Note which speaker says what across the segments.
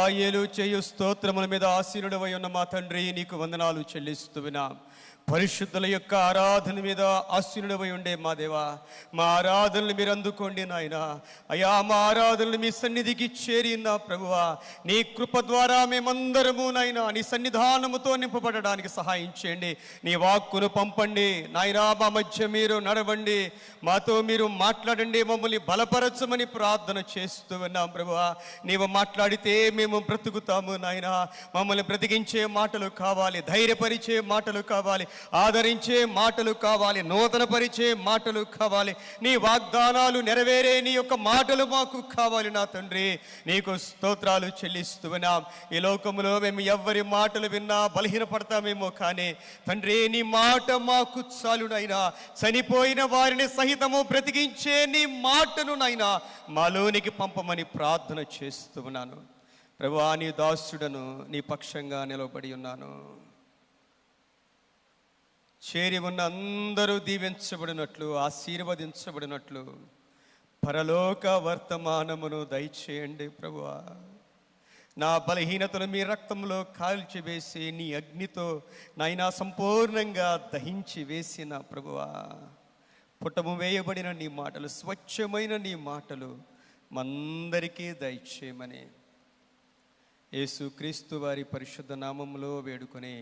Speaker 1: ఇశ్రాయేలు చేయు స్తోత్రముల మీద ఆసీనుడవై ఉన్న మా తండ్రి, నీకు వందనాలు చెల్లిస్తున్నాం. పరిశుద్ధుల యొక్క ఆరాధన మీద ఆసీనుడవై ఉండే మా దేవా, మా ఆరాధనలు మీరు అందుకోండి నాయన. అయ్యా, మా ఆరాధనలు మీ సన్నిధికి చేరిన ప్రభువా, నీ కృప ద్వారా మేమందరము నాయన నీ సన్నిధానముతో నింపబడడానికి సహాయం చేయండి. నీ వాక్కును పంపండి నాయనా, మా మధ్య మీరు నడవండి, మాతో మీరు మాట్లాడండి, మమ్మల్ని బలపరచమని ప్రార్థన చేస్తూ ఉన్నాం ప్రభువా. నీవు మాట్లాడితే మేము బ్రతుకుతాము నాయన. మమ్మల్ని బ్రతికించే మాటలు కావాలి, ధైర్యపరిచే మాటలు కావాలి, ఆదరించే మాటలు కావాలి, నూతన పరిచే మాటలు కావాలి. నీ వాగ్దానాలు నెరవేరే నీ యొక్క మాటలు మాకు కావాలి నా తండ్రి. నీకు స్తోత్రాలు చెల్లిస్తున్నాం. ఈ లోకంలో మేము ఎవరి మాటలు విన్నా బలహీనపడతామేమో, కానీ తండ్రి నీ మాట మాకు చాలునైనా. చనిపోయిన వారిని సహితము బ్రతికించే నీ మాటను నైనా మాలోనికి పంపమని ప్రార్థన చేస్తున్నాను ప్రభువా. నీ దాసుడను నీ పక్షంగా నిలబడి ఉన్నాను. చేరి ఉన్న అందరూ దీవించబడినట్లు, ఆశీర్వదించబడినట్లు పరలోక వర్తమానమును దయచేయండి ప్రభువా. నా బలహీనతను మీ రక్తంలో కాల్చివేసి నీ అగ్నితో నాయనా సంపూర్ణంగా దహించి వేసిన ప్రభువా, పుటము వేయబడిన నీ మాటలు, స్వచ్ఛమైన నీ మాటలు మందరికీ దయచేయమని యేసుక్రీస్తు వారి పరిశుద్ధ నామములో వేడుకొని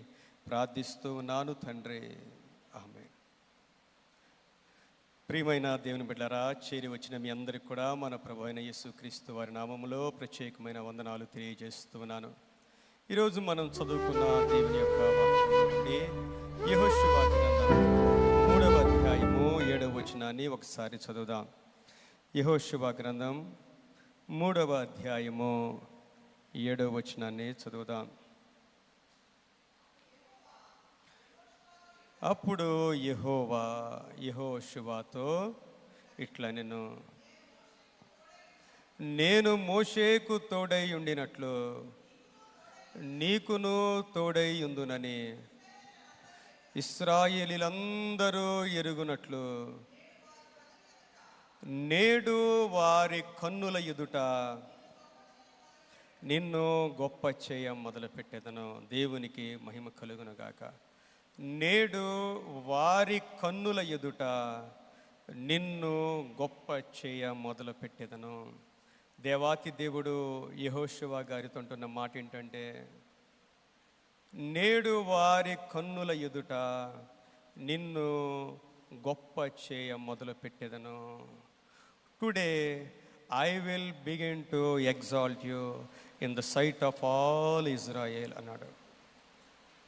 Speaker 1: ప్రార్థిస్తూ ఉన్నాను తండ్రి, ఆమేన్. ప్రియమైన దేవుని బిడ్డలారా, చేరి వచ్చిన మీ అందరికి కూడా మన ప్రభు అయిన యేసుక్రీస్తు వారి నామములో ప్రత్యేకమైన వందనాలు తెలియజేస్తున్నాను. ఈరోజు మనం చదువుకున్న దేవుని యొక్క వాక్యం నుండి యెహోషువ గ్రంథం 3వ అధ్యాయము 7వ వచనాన్ని ఒకసారి చదువుదాం. యెహోషువ గ్రంథం 3వ అధ్యాయము 7వ వచనాన్ని చదువుదాం. అప్పుడు యెహోవా యెహోషువతో ఇట్లా, నేను మోషేకు తోడై ఉండినట్లు నీకును తోడై ఉందునని ఇశ్రాయేలీలందరూ ఎరుగునట్లు నేడు వారి కన్నుల ఎదుట నిన్ను గొప్ప చేయ మొదలుపెట్టేదను. దేవునికి మహిమ కలుగునుగాక. నేడు వారి కన్నుల ఎదుట నిన్ను గొప్ప చేయ మొదలు పెట్టేదను. దేవాతి దేవుడు యెహోషువ గారితో అంటున్న మాట ఏంటంటే, నేడు వారి కన్నుల ఎదుట నిన్ను గొప్ప చేయ మొదలు పెట్టేదను. Today I will begin to exalt you in the sight of all Israel అన్నాడు.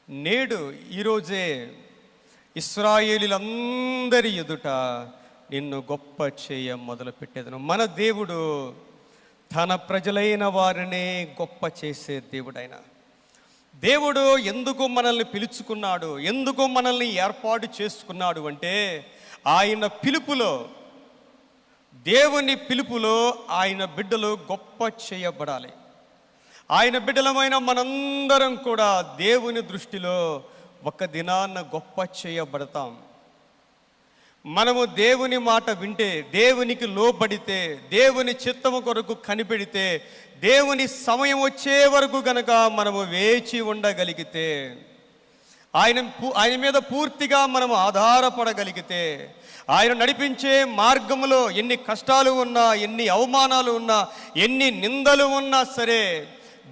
Speaker 1: నేడు ఈరోజే ఇశ్రాయేలీలందరి ఎదుట నిన్ను గొప్ప చేయ మొదలు పెట్టేదను. మన దేవుడు తన ప్రజలైన వారిని గొప్ప చేసే దేవుడైన దేవుడు ఎందుకు మనల్ని పిలుచుకున్నాడు, ఎందుకు మనల్ని ఏర్పాటు చేసుకున్నాడు అంటే, ఆయన పిలుపులో, దేవుని పిలుపులో ఆయన బిడ్డలు గొప్ప చేయబడాలి. ఆయన బిడ్డలమైన మనందరం కూడా దేవుని దృష్టిలో ఒక దినాన్న గొప్ప చేయబడతాం. మనము దేవుని మాట వింటే, దేవునికి లోబడితే, దేవుని చిత్తము కొరకు కనిపెడితే, దేవుని సమయం వచ్చే వరకు గనక మనము వేచి ఉండగలిగితే, ఆయన మీద పూర్తిగా మనము ఆధారపడగలిగితే, ఆయన నడిపించే మార్గములో ఎన్ని కష్టాలు ఉన్నా, ఎన్ని అవమానాలు ఉన్నా, ఎన్ని నిందలు ఉన్నా సరే,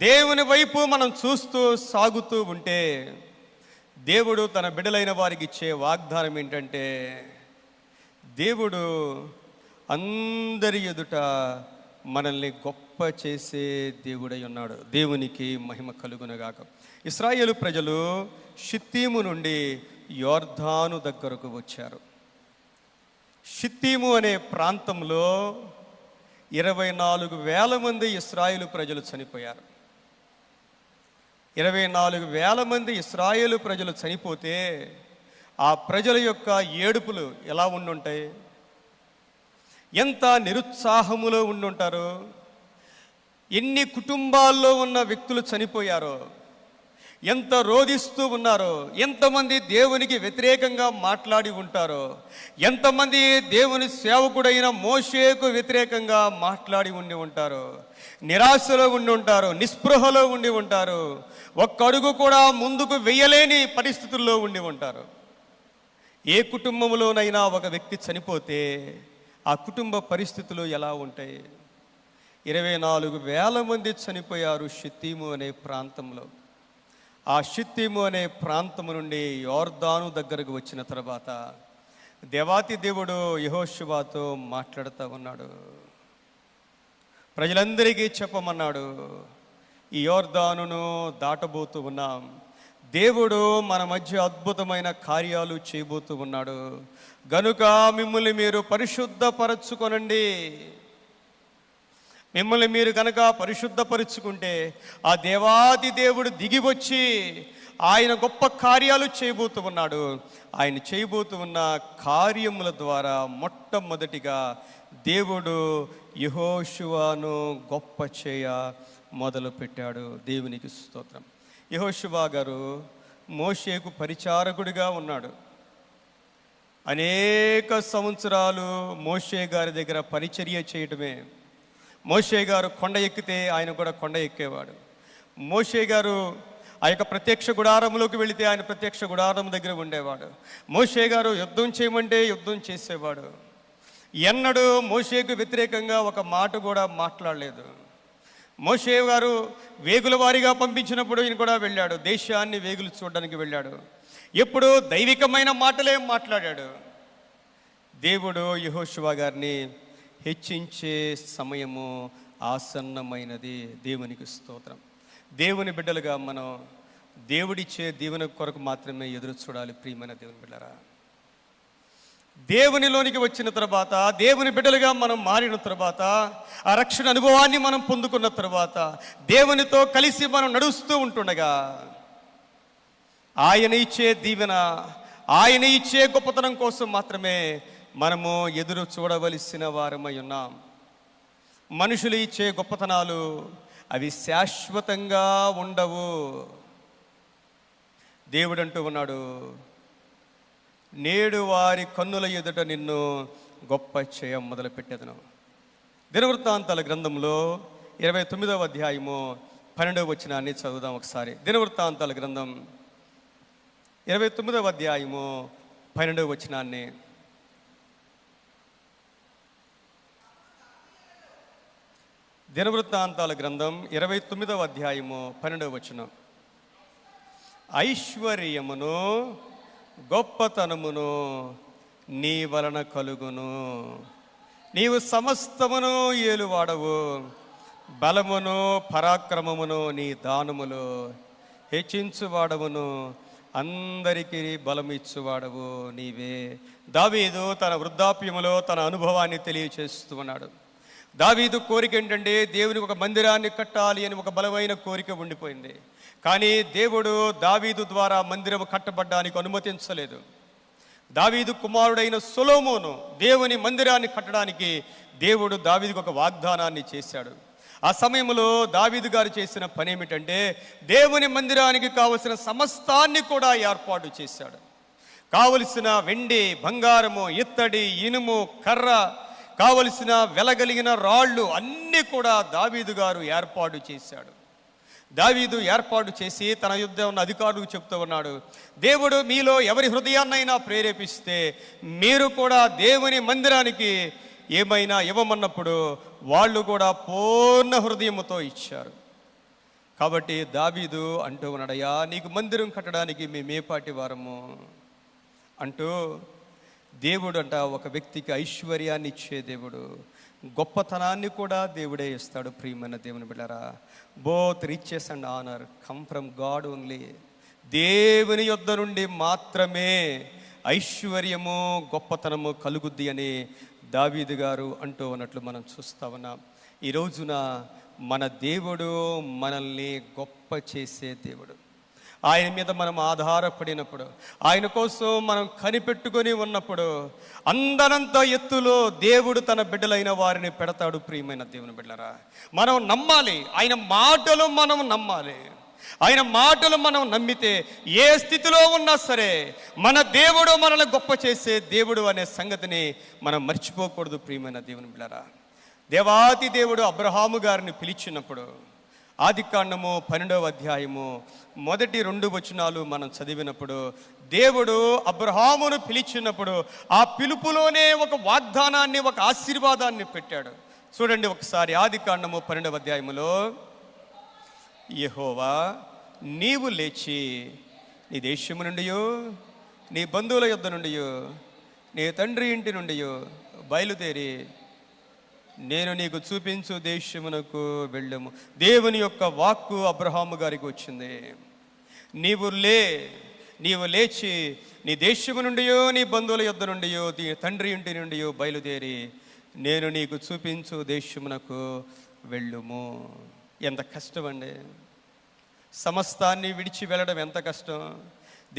Speaker 1: దేవుని వైపు మనం చూస్తూ సాగుతూ ఉంటే, దేవుడు తన బిడ్డలైన వారికి ఇచ్చే వాగ్దానం ఏంటంటే, దేవుడు అందరి ఎదుట మనల్ని గొప్ప చేసే దేవుడై ఉన్నాడు. దేవునికి మహిమ కలుగునగాక. ఇశ్రాయేలు ప్రజలు షిత్తీము నుండి యోర్దాను దగ్గరకు వచ్చారు. షిత్తీము అనే ప్రాంతంలో 24,000 మంది ఇశ్రాయేలు ప్రజలు చనిపోయారు. 24,000 మంది ఇశ్రాయేలు ప్రజలు చనిపోతే ఆ ప్రజల యొక్క ఏడుపులు ఎలా ఉండుంటాయి, ఎంత నిరుత్సాహములో ఉండుంటారు. ఎన్ని కుటుంబాల్లో ఉన్న వ్యక్తులు చనిపోయారో, ఎంత రోధిస్తూ ఉన్నారో, ఎంతమంది దేవునికి వ్యతిరేకంగా మాట్లాడి ఉంటారో, ఎంతమంది దేవుని సేవకుడైన మోషేకు వ్యతిరేకంగా మాట్లాడి ఉండి ఉంటారో, నిరాశలో ఉండి ఉంటారు, నిస్పృహలో ఉండి ఉంటారు, ఒక్క అడుగు కూడా ముందుకు వెయ్యలేని పరిస్థితుల్లో ఉండి ఉంటారు. ఏ కుటుంబంలోనైనా ఒక వ్యక్తి చనిపోతే ఆ కుటుంబ పరిస్థితులు ఎలా ఉంటాయి? 24,000 మంది చనిపోయారు షిత్తీము అనే ప్రాంతంలో. ఆ షిత్తీము అనే ప్రాంతము నుండి యోర్దాను దగ్గరకు వచ్చిన తర్వాత దేవాతి దేవుడు యెహోషువతో మాట్లాడుతూ ఉన్నాడు. ప్రజలందరికీ చెప్పమన్నాడు, ఈ యోర్దానును దాటబోతూ ఉన్నాం, దేవుడు మన మధ్య అద్భుతమైన కార్యాలు చేయబోతూ ఉన్నాడు, గనుక మిమ్మల్ని మీరు పరిశుద్ధపరచుకొనండి. మిమ్మల్ని మీరు కనుక పరిశుద్ధపరుచుకుంటే ఆ దేవాది దేవుడు దిగి వచ్చి ఆయన గొప్ప కార్యాలు చేయబోతూ ఉన్నాడు. ఆయన చేయబోతూ ఉన్న కార్యముల ద్వారా మొట్టమొదటిగా దేవుడు యెహోషువను గొప్ప చేయ మొదలు పెట్టాడు. దేవునికి స్తోత్రం. యెహోషువ గారు మోషేకు పరిచారకుడిగా ఉన్నాడు. అనేక సంవత్సరాలు మోషే గారి దగ్గర పరిచర్య చేయటమే. మోషే గారు కొండ ఎక్కితే ఆయన కూడా కొండ ఎక్కేవాడు. మోషే గారు ఆ యొక్క ప్రత్యక్ష గుడారంలోకి వెళితే ఆయన ప్రత్యక్ష గుడారం దగ్గర ఉండేవాడు. మోషే గారు యుద్ధం చేయమంటే యుద్ధం చేసేవాడు. ఎన్నడూ మోషేకు వ్యతిరేకంగా ఒక మాట కూడా మాట్లాడలేదు. మోషే గారు వేగుల వారిగా పంపించినప్పుడు ఈయన కూడా వెళ్ళాడు, దేశాన్ని వేగులు చూడడానికి వెళ్ళాడు. ఎప్పుడు దైవికమైన మాటలే మాట్లాడాడు. దేవుడు యెహోషువ గారిని హెచ్చించే సమయము ఆసన్నమైనది. దేవునికి స్తోత్రం. దేవుని బిడ్డలుగా మనం దేవుడిచ్చే దీవెన కొరకు మాత్రమే ఎదురు చూడాలి. ప్రియమైన దేవుని బిడ్డలారా, దేవునిలోనికి వచ్చిన తర్వాత, దేవుని బిడ్డలుగా మనం మారిన తర్వాత, ఆ రక్షణ అనుభవాన్ని మనం పొందుకున్న తర్వాత, దేవునితో కలిసి మనం నడుస్తూ ఉంటుండగా ఆయన ఇచ్చే దీవెన, ఆయన ఇచ్చే గొప్పతనం కోసం మాత్రమే మనము ఎదురు చూడవలసిన వారమై ఉన్నాం. మనుషులు ఇచ్చే గొప్పతనాలు అవి శాశ్వతంగా ఉండవు. దేవుడు అంటూ ఉన్నాడు, నేడు వారి కన్నుల ఎదుట నిన్ను గొప్ప చేయ మొదలు పెట్టేదను. దినవృత్తాంతాల గ్రంథంలో 29వ అధ్యాయము 12వ వచనాన్ని చదువుదాం ఒకసారి. దినవృత్తాంతాల గ్రంథం 29వ అధ్యాయము 12వ వచనాన్ని. దినవృత్తాంతాల గ్రంథం 29వ అధ్యాయము 12వ వచనం. ఐశ్వర్యమును గొప్పతనమును నీ వలన కలుగును, నీవు సమస్తమును ఏలువాడవు, బలమును పరాక్రమమును నీ దానములు, హెచ్చించువాడవును, అందరికీ బలమిచ్చువాడవు నీవే. దావీదు తన వృద్ధాప్యములో తన అనుభవాన్ని తెలియచేస్తూ ఉన్నాడు. దావీదు కోరిక ఏంటంటే దేవునికి ఒక మందిరాన్ని కట్టాలి అని ఒక బలమైన కోరిక ఉండిపోయింది. కానీ దేవుడు దావీదు ద్వారా మందిరం కట్టబడ్డానికి అనుమతించలేదు. దావీదు కుమారుడైన సొలొమోను దేవుని మందిరాన్ని కట్టడానికి దేవుడు దావీదుకు ఒక వాగ్దానాన్ని చేశాడు. ఆ సమయంలో దావీదు గారు చేసిన పని ఏమిటంటే దేవుని మందిరానికి కావలసిన సమస్తాన్ని కూడా ఏర్పాటు చేశాడు. కావలసిన వెండి, బంగారము, ఇత్తడి, ఇనుము, కర్ర, కావలసిన వెలగలిగిన రాళ్ళు అన్నీ కూడా దావీదు గారు ఏర్పాటు చేశాడు. దావీదు ఏర్పాటు చేసి తన యుద్ధ ఉన్న అధికారులకు చెప్తూ ఉన్నాడు, దేవుడు మీలో ఎవరి హృదయాన్నైనా ప్రేరేపిస్తే మీరు కూడా దేవుని మందిరానికి ఏమైనా ఇవ్వమన్నప్పుడు వాళ్ళు కూడా పూర్ణ హృదయముతో ఇచ్చారు. కాబట్టి దావీదు అంటూ ఉన్నాడయ్యా, నీకు మందిరం కట్టడానికి మేమేపాటి వారము అంటూ దేవుడు అంట ఒక వ్యక్తికి ఐశ్వర్యాన్ని ఇచ్చే దేవుడు, గొప్పతనాన్ని కూడా దేవుడే ఇస్తాడు. ప్రియమైన దేవుని బిడ్డలారా, both riches and honour come from God only. దేవుని యొద్ద నుండి మాత్రమే ఐశ్వర్యము, గొప్పతనము కలుగుద్ది అని దావీదు గారు అంటూ ఉన్నట్లు మనం చూస్తా ఉన్నాం. ఈ రోజున మన దేవుడు మనల్ని గొప్ప చేసే దేవుడు. ఆయన మీద మనం ఆధారపడినప్పుడు, ఆయన కోసం మనం కనిపెట్టుకొని ఉన్నప్పుడు అందనంత ఎత్తులో దేవుడు తన బిడ్డలైన వారిని పెడతాడు. ప్రియమైన దేవుని బిడ్డలారా, మనం నమ్మాలి, ఆయన మాటలు మనం నమ్మాలి. ఆయన మాటలు మనం నమ్మితే ఏ స్థితిలో ఉన్నా సరే మన దేవుడు మనల్ని గొప్ప చేసే దేవుడు అనే సంగతిని మనం మర్చిపోకూడదు. ప్రియమైన దేవుని బిడ్డలారా, దేవాతి దేవుడు అబ్రహాము గారిని పిలిచినప్పుడు ఆదికాండము 12వ అధ్యాయము మొదటి 2 వచనాలు మనం చదివినప్పుడు దేవుడు అబ్రహామును పిలిచినప్పుడు ఆ పిలుపులోనే ఒక వాగ్దానాన్ని, ఒక ఆశీర్వాదాన్ని పెట్టాడు. చూడండి ఒకసారి ఆదికాండము 12వ అధ్యాయములో, యెహోవా నీవు లేచి నీ దేశము నుండి, నీ బంధువుల యొద్ద నుండి, నీ తండ్రి ఇంటి నుండి బయలుదేరి నేను నీకు చూపించు దేశమునకు వెళ్ళము. దేవుని యొక్క వాక్కు అబ్రహాము గారికి వచ్చింది. నీవు లేచి నీ దేశము నుండి, నీ బంధువుల యొద్ద నుండి, నీ తండ్రి ఇంటి నుండి బయలుదేరి నేను నీకు చూపించు దేశమునకు వెళ్ళుము. ఎంత కష్టం అండి! సమస్తాన్ని విడిచి వెళ్ళడం ఎంత కష్టం!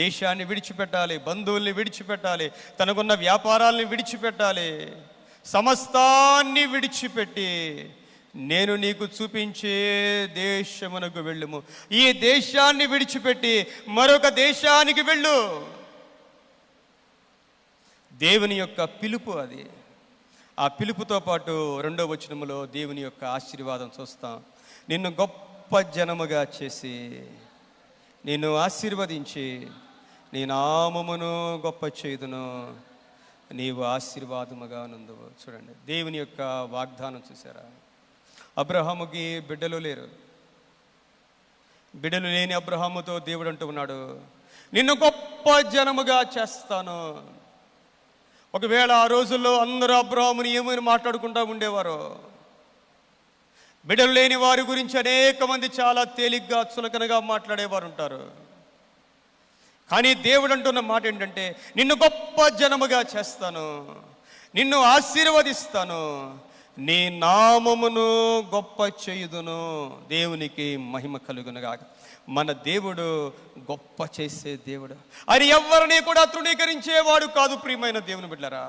Speaker 1: దేశాన్ని విడిచిపెట్టాలి, బంధువుల్ని విడిచిపెట్టాలి, తనకున్న వ్యాపారాల్ని విడిచిపెట్టాలి, సమస్తాన్ని విడిచిపెట్టి నేను నీకు చూపించే దేశమునకు వెళ్ళుము. ఈ దేశాన్ని విడిచిపెట్టి మరొక దేశానికి వెళ్ళు. దేవుని యొక్క పిలుపు అది. ఆ పిలుపుతో పాటు 2వ వచనములో దేవుని యొక్క ఆశీర్వాదం చూస్తాం. నిన్ను గొప్ప జనముగా చేసి నిన్ను ఆశీర్వదించి నీ నామమును గొప్ప చేయుదును, నీవు ఆశీర్వాదముగా నందువు. చూడండి దేవుని యొక్క వాగ్దానం చూసారా? అబ్రహాముకి బిడ్డలు లేరు. బిడ్డలు లేని అబ్రహాముతో దేవుడు అంటూ ఉన్నాడు, నిన్ను గొప్ప జనముగా చేస్తాను. ఒకవేళ ఆ రోజుల్లో అందరూ అబ్రహాముని ఏమని మాట్లాడుకుంటూ ఉండేవారు. బిడ్డలు లేని వారి గురించి అనేక మంది చాలా తేలిగ్గా చులకనగా మాట్లాడేవారు ఉంటారు. కానీ దేవుడు అంటున్న మాట ఏంటంటే, నిన్ను గొప్ప జనముగా చేస్తాను, నిన్ను ఆశీర్వదిస్తాను, నీ నామమును గొప్ప చేయుదును. దేవునికి మహిమ కలుగునుగా. మన దేవుడు గొప్ప చేసే దేవుడు. ఆయన ఎవరిని కూడా తృణీకరించేవాడు కాదు. ప్రియమైన దేవుని బిడ్డలారా,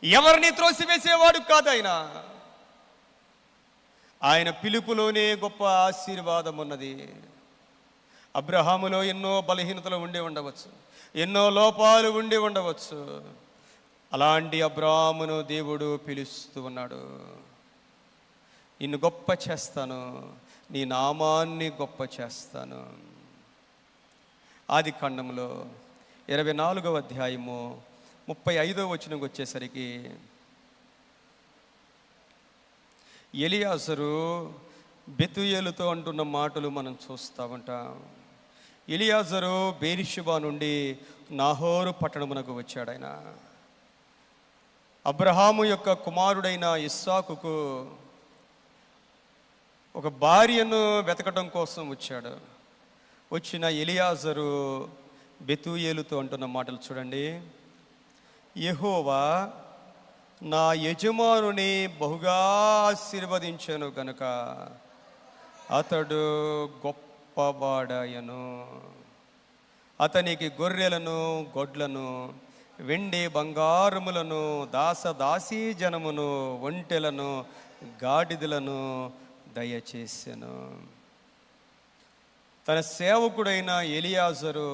Speaker 1: ఎవరిని త్రోసివేసేవాడు కాదు. ఆయన పిలుపులోనే గొప్ప ఆశీర్వాదం ఉన్నది. అబ్రహాములో ఎన్నో బలహీనతలు ఉండి ఉండవచ్చు, ఎన్నో లోపాలు ఉండి ఉండవచ్చు. అలాంటి అబ్రహామును దేవుడు పిలుస్తూ ఉన్నాడు, నిన్ను గొప్ప చేస్తాను, నీ నామాన్ని గొప్ప చేస్తాను. ఆదికాండంలో 24వ అధ్యాయము 35వ వచనంకి వచ్చేసరికి, ఎలియాజరు బెతూయేలుతో అంటున్న మాటలు మనం చూస్తూ ఉంటాం. ఎలియాజరు బేరిషెబా నుండి నాహోరు పట్టణమునకు వచ్చాడు. ఆయన అబ్రహాము యొక్క కుమారుడైన ఇస్సాకుకు ఒక భార్యను వెతకటం కోసం వచ్చాడు. వచ్చిన ఎలియాజరు బెతూయేలుతో అంటున్న మాటలు చూడండి. యెహోవా నా యజమానుని బహుగా ఆశీర్వదించెను గనుక అతడు గొప్పవాడాయను. అతనికి గొర్రెలను, గొడ్లను, వెండి బంగారములను, దాసదాసీ జనమును, ఒంటెలను, గాడిదలను దయచేసెను. తన సేవకుడైన ఎలియాజరు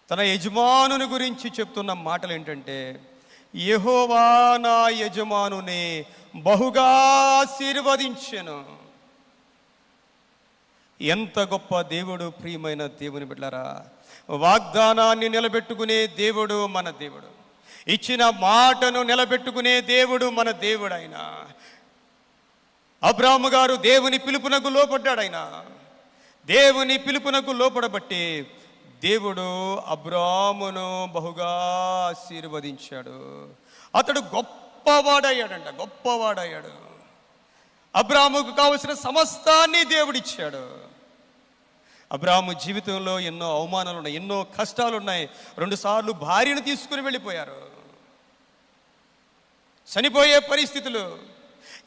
Speaker 1: తన యజమానుని గురించి చెప్తున్న మాటలు ఏంటంటే, యెహోవా నా యజమానుని బహుగా ఆశీర్వదించెను. ఎంత గొప్ప దేవుడు! ప్రియమైన దేవుని బిడ్డలారా, వాగ్దానాన్ని నిలబెట్టుకునే దేవుడు మన దేవుడు. ఇచ్చిన మాటను నిలబెట్టుకునే దేవుడు మన దేవుడు. ఆయన అబ్రాహాము గారు దేవుని పిలుపునకు లోపడ్డాడు. ఆయన దేవుని పిలుపునకు లోపడబట్టి దేవుడు అబ్రాహామును బహుగా ఆశీర్వదించాడు. అతడు గొప్పవాడయ్యాడంట, గొప్పవాడయ్యాడు. అబ్రాహాముకు కావలసిన సమస్తాన్ని దేవుడిచ్చాడు. అబ్రాహాము జీవితంలో ఎన్నో అవమానాలు ఉన్నాయి, ఎన్నో కష్టాలు ఉన్నాయి. 2 సార్లు భార్యను తీసుకుని వెళ్ళిపోయారు. చనిపోయే పరిస్థితులు.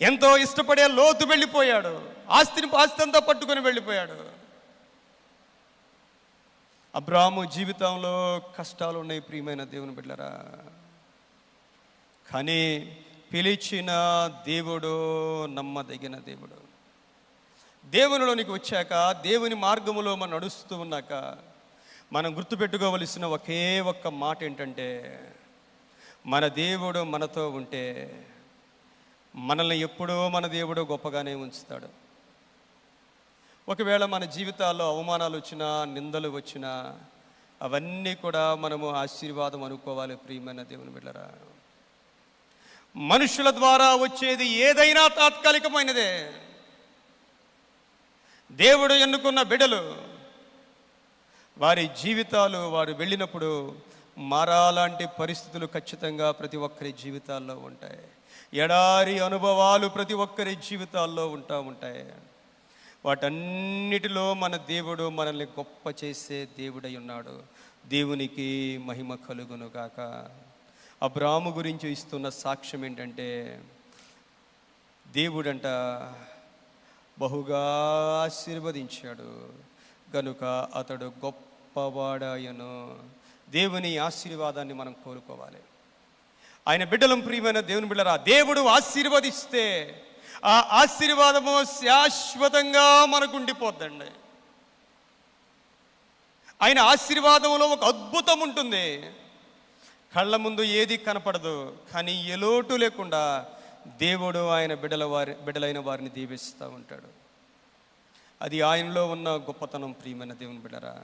Speaker 1: ఎంతో ఇష్టపడే లోతు వెళ్ళిపోయాడు. ఆస్తి అంతా పట్టుకొని వెళ్ళిపోయాడు. అబ్రాహాము జీవితంలో కష్టాలు ఉన్నాయి. ప్రియమైన దేవుని బిడ్డలారా, కానీ పిలిచిన దేవుడు నమ్మదగిన దేవుడు. దేవునిలోనికి వచ్చాక, దేవుని మార్గములో మనం నడుస్తూ ఉన్నాక మనం గుర్తుపెట్టుకోవలసిన ఒకే ఒక్క మాట ఏంటంటే, మన దేవుడు మనతో ఉంటే మనల్ని ఎప్పుడూ మన దేవుడు గొప్పగానే ఉంచుతాడు. ఒకవేళ మన జీవితాల్లో అవమానాలు వచ్చినా, నిందలు వచ్చినా, అవన్నీ కూడా మనము ఆశీర్వాదం అనుకోవాలి. ప్రియమైన దేవుని బిడ్డలారా, మనుషుల ద్వారా వచ్చేది ఏదైనా తాత్కాలికమైనదే. దేవుడు ఎన్నుకున్న బిడ్డలు, వారి జీవితాలు వారు వెళ్ళినప్పుడు మారాలాంటి పరిస్థితులు ఖచ్చితంగా ప్రతి ఒక్కరి జీవితాల్లో ఉంటాయి. ఎడారి అనుభవాలు ప్రతి ఒక్కరి జీవితాల్లో ఉంటాయి. వాటన్నిటిలో మన దేవుడు మనల్ని గొప్ప చేసే దేవుడై ఉన్నాడు. దేవునికి మహిమ కలుగును గాక. అబ్రాము గురించి ఇస్తున్న సాక్ష్యం ఏంటంటే, దేవుడంట బహుగా ఆశీర్వదించాడు గనుక అతడు గొప్పవాడాయను. దేవుని ఆశీర్వాదాన్ని మనం కోరుకోవాలి. ఆయన బిడ్డలం. ప్రియమైన దేవుని బిడ్డరా, దేవుడు ఆశీర్వదిస్తే ఆ ఆశీర్వాదము శాశ్వతంగా మనకు ఉండిపోద్దండి. ఆయన ఆశీర్వాదంలో ఒక అద్భుతం ఉంటుంది. కళ్ళ ముందు ఏది కనపడదు, కానీ ఏ లోటు లేకుండా దేవుడు ఆయన బిడ్డలైన వారిని దీవిస్తూ ఉంటాడు. అది ఆయనలో ఉన్న గొప్పతనం. ప్రియమైన దేవుని బిడ్డరా,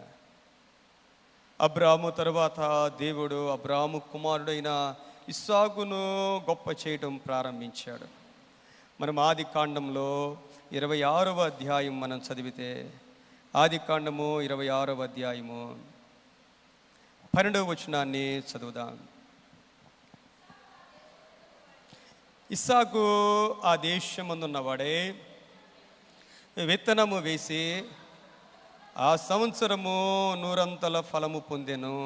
Speaker 1: అబ్రాము తరువాత దేవుడు అబ్రాము కుమారుడైన ఇస్సాకును గొప్ప చేయటం ప్రారంభించాడు. మనం ఆది కాండంలో 26వ అధ్యాయం మనం చదివితే, ఆది కాండము 26వ అధ్యాయము 12వ వచనాన్ని చదువుదాం. ఇస్సాకు ఆ దేశమందున్నవాడే విత్తనము వేసి ఆ సంవత్సరము 100 ఫలము పొందెను.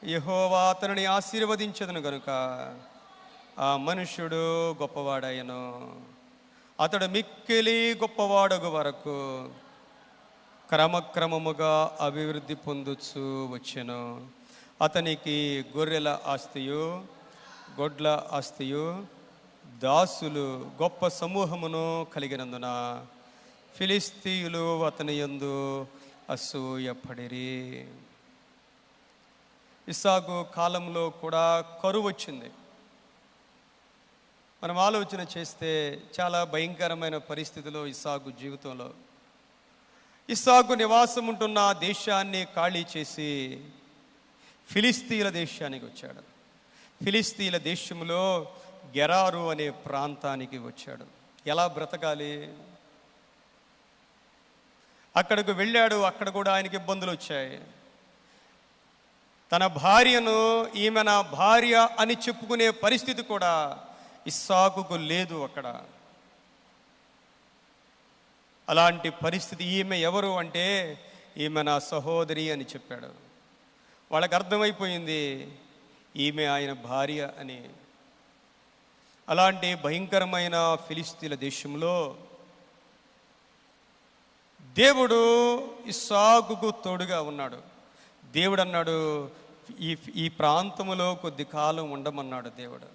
Speaker 1: యెహోవా అతనిని ఆశీర్వదించెదను గనుక ఆ మనుష్యుడు గొప్పవాడాయను. అతడు మిక్కిలి గొప్పవాడగు వరకు క్రమక్రమముగా అభివృద్ధి పొందుచు వచ్చెను. అతనికి గొర్రెల ఆస్తియు, గొడ్ల ఆస్తియు, దాసులు గొప్ప సమూహమును కలిగినందున ఫిలిస్తీయులు అతని యందు అసూయపడిరి. ఇస్సాకు కాలంలో కూడా కరువు వచ్చింది. మనం ఆలోచన చేస్తే చాలా భయంకరమైన పరిస్థితిలో ఇస్సాకు జీవితంలో, ఇస్సాకు నివాసం ఉంటున్న దేశాన్ని ఖాళీ చేసి ఫిలిస్తీయుల దేశానికి వచ్చాడు. ఫిలిస్తీయుల దేశంలో గెరారు అనే ప్రాంతానికి వచ్చాడు. ఎలా బ్రతకాలి? అక్కడికి వెళ్ళాడు. అక్కడ కూడా ఆయనకి ఇబ్బందులు వచ్చాయి. తన భార్యను ఈమె నా భార్య అని చెప్పుకునే పరిస్థితి కూడా ఇస్సాకుకు లేదు అక్కడ. అలాంటి పరిస్థితి. ఈమె ఎవరు అంటే, ఈమె నా సహోదరి అని చెప్పాడు. వాళ్ళకి అర్థమైపోయింది ఈమె ఆయన భార్య అని. అలాంటి భయంకరమైన ఫిలిస్తీన్ల దేశంలో దేవుడు ఇస్సాకుకు తోడుగా ఉన్నాడు. దేవుడు అన్నాడు, ఈ ప్రాంతంలో కొద్ది కాలం ఉండమన్నాడు దేవుడు.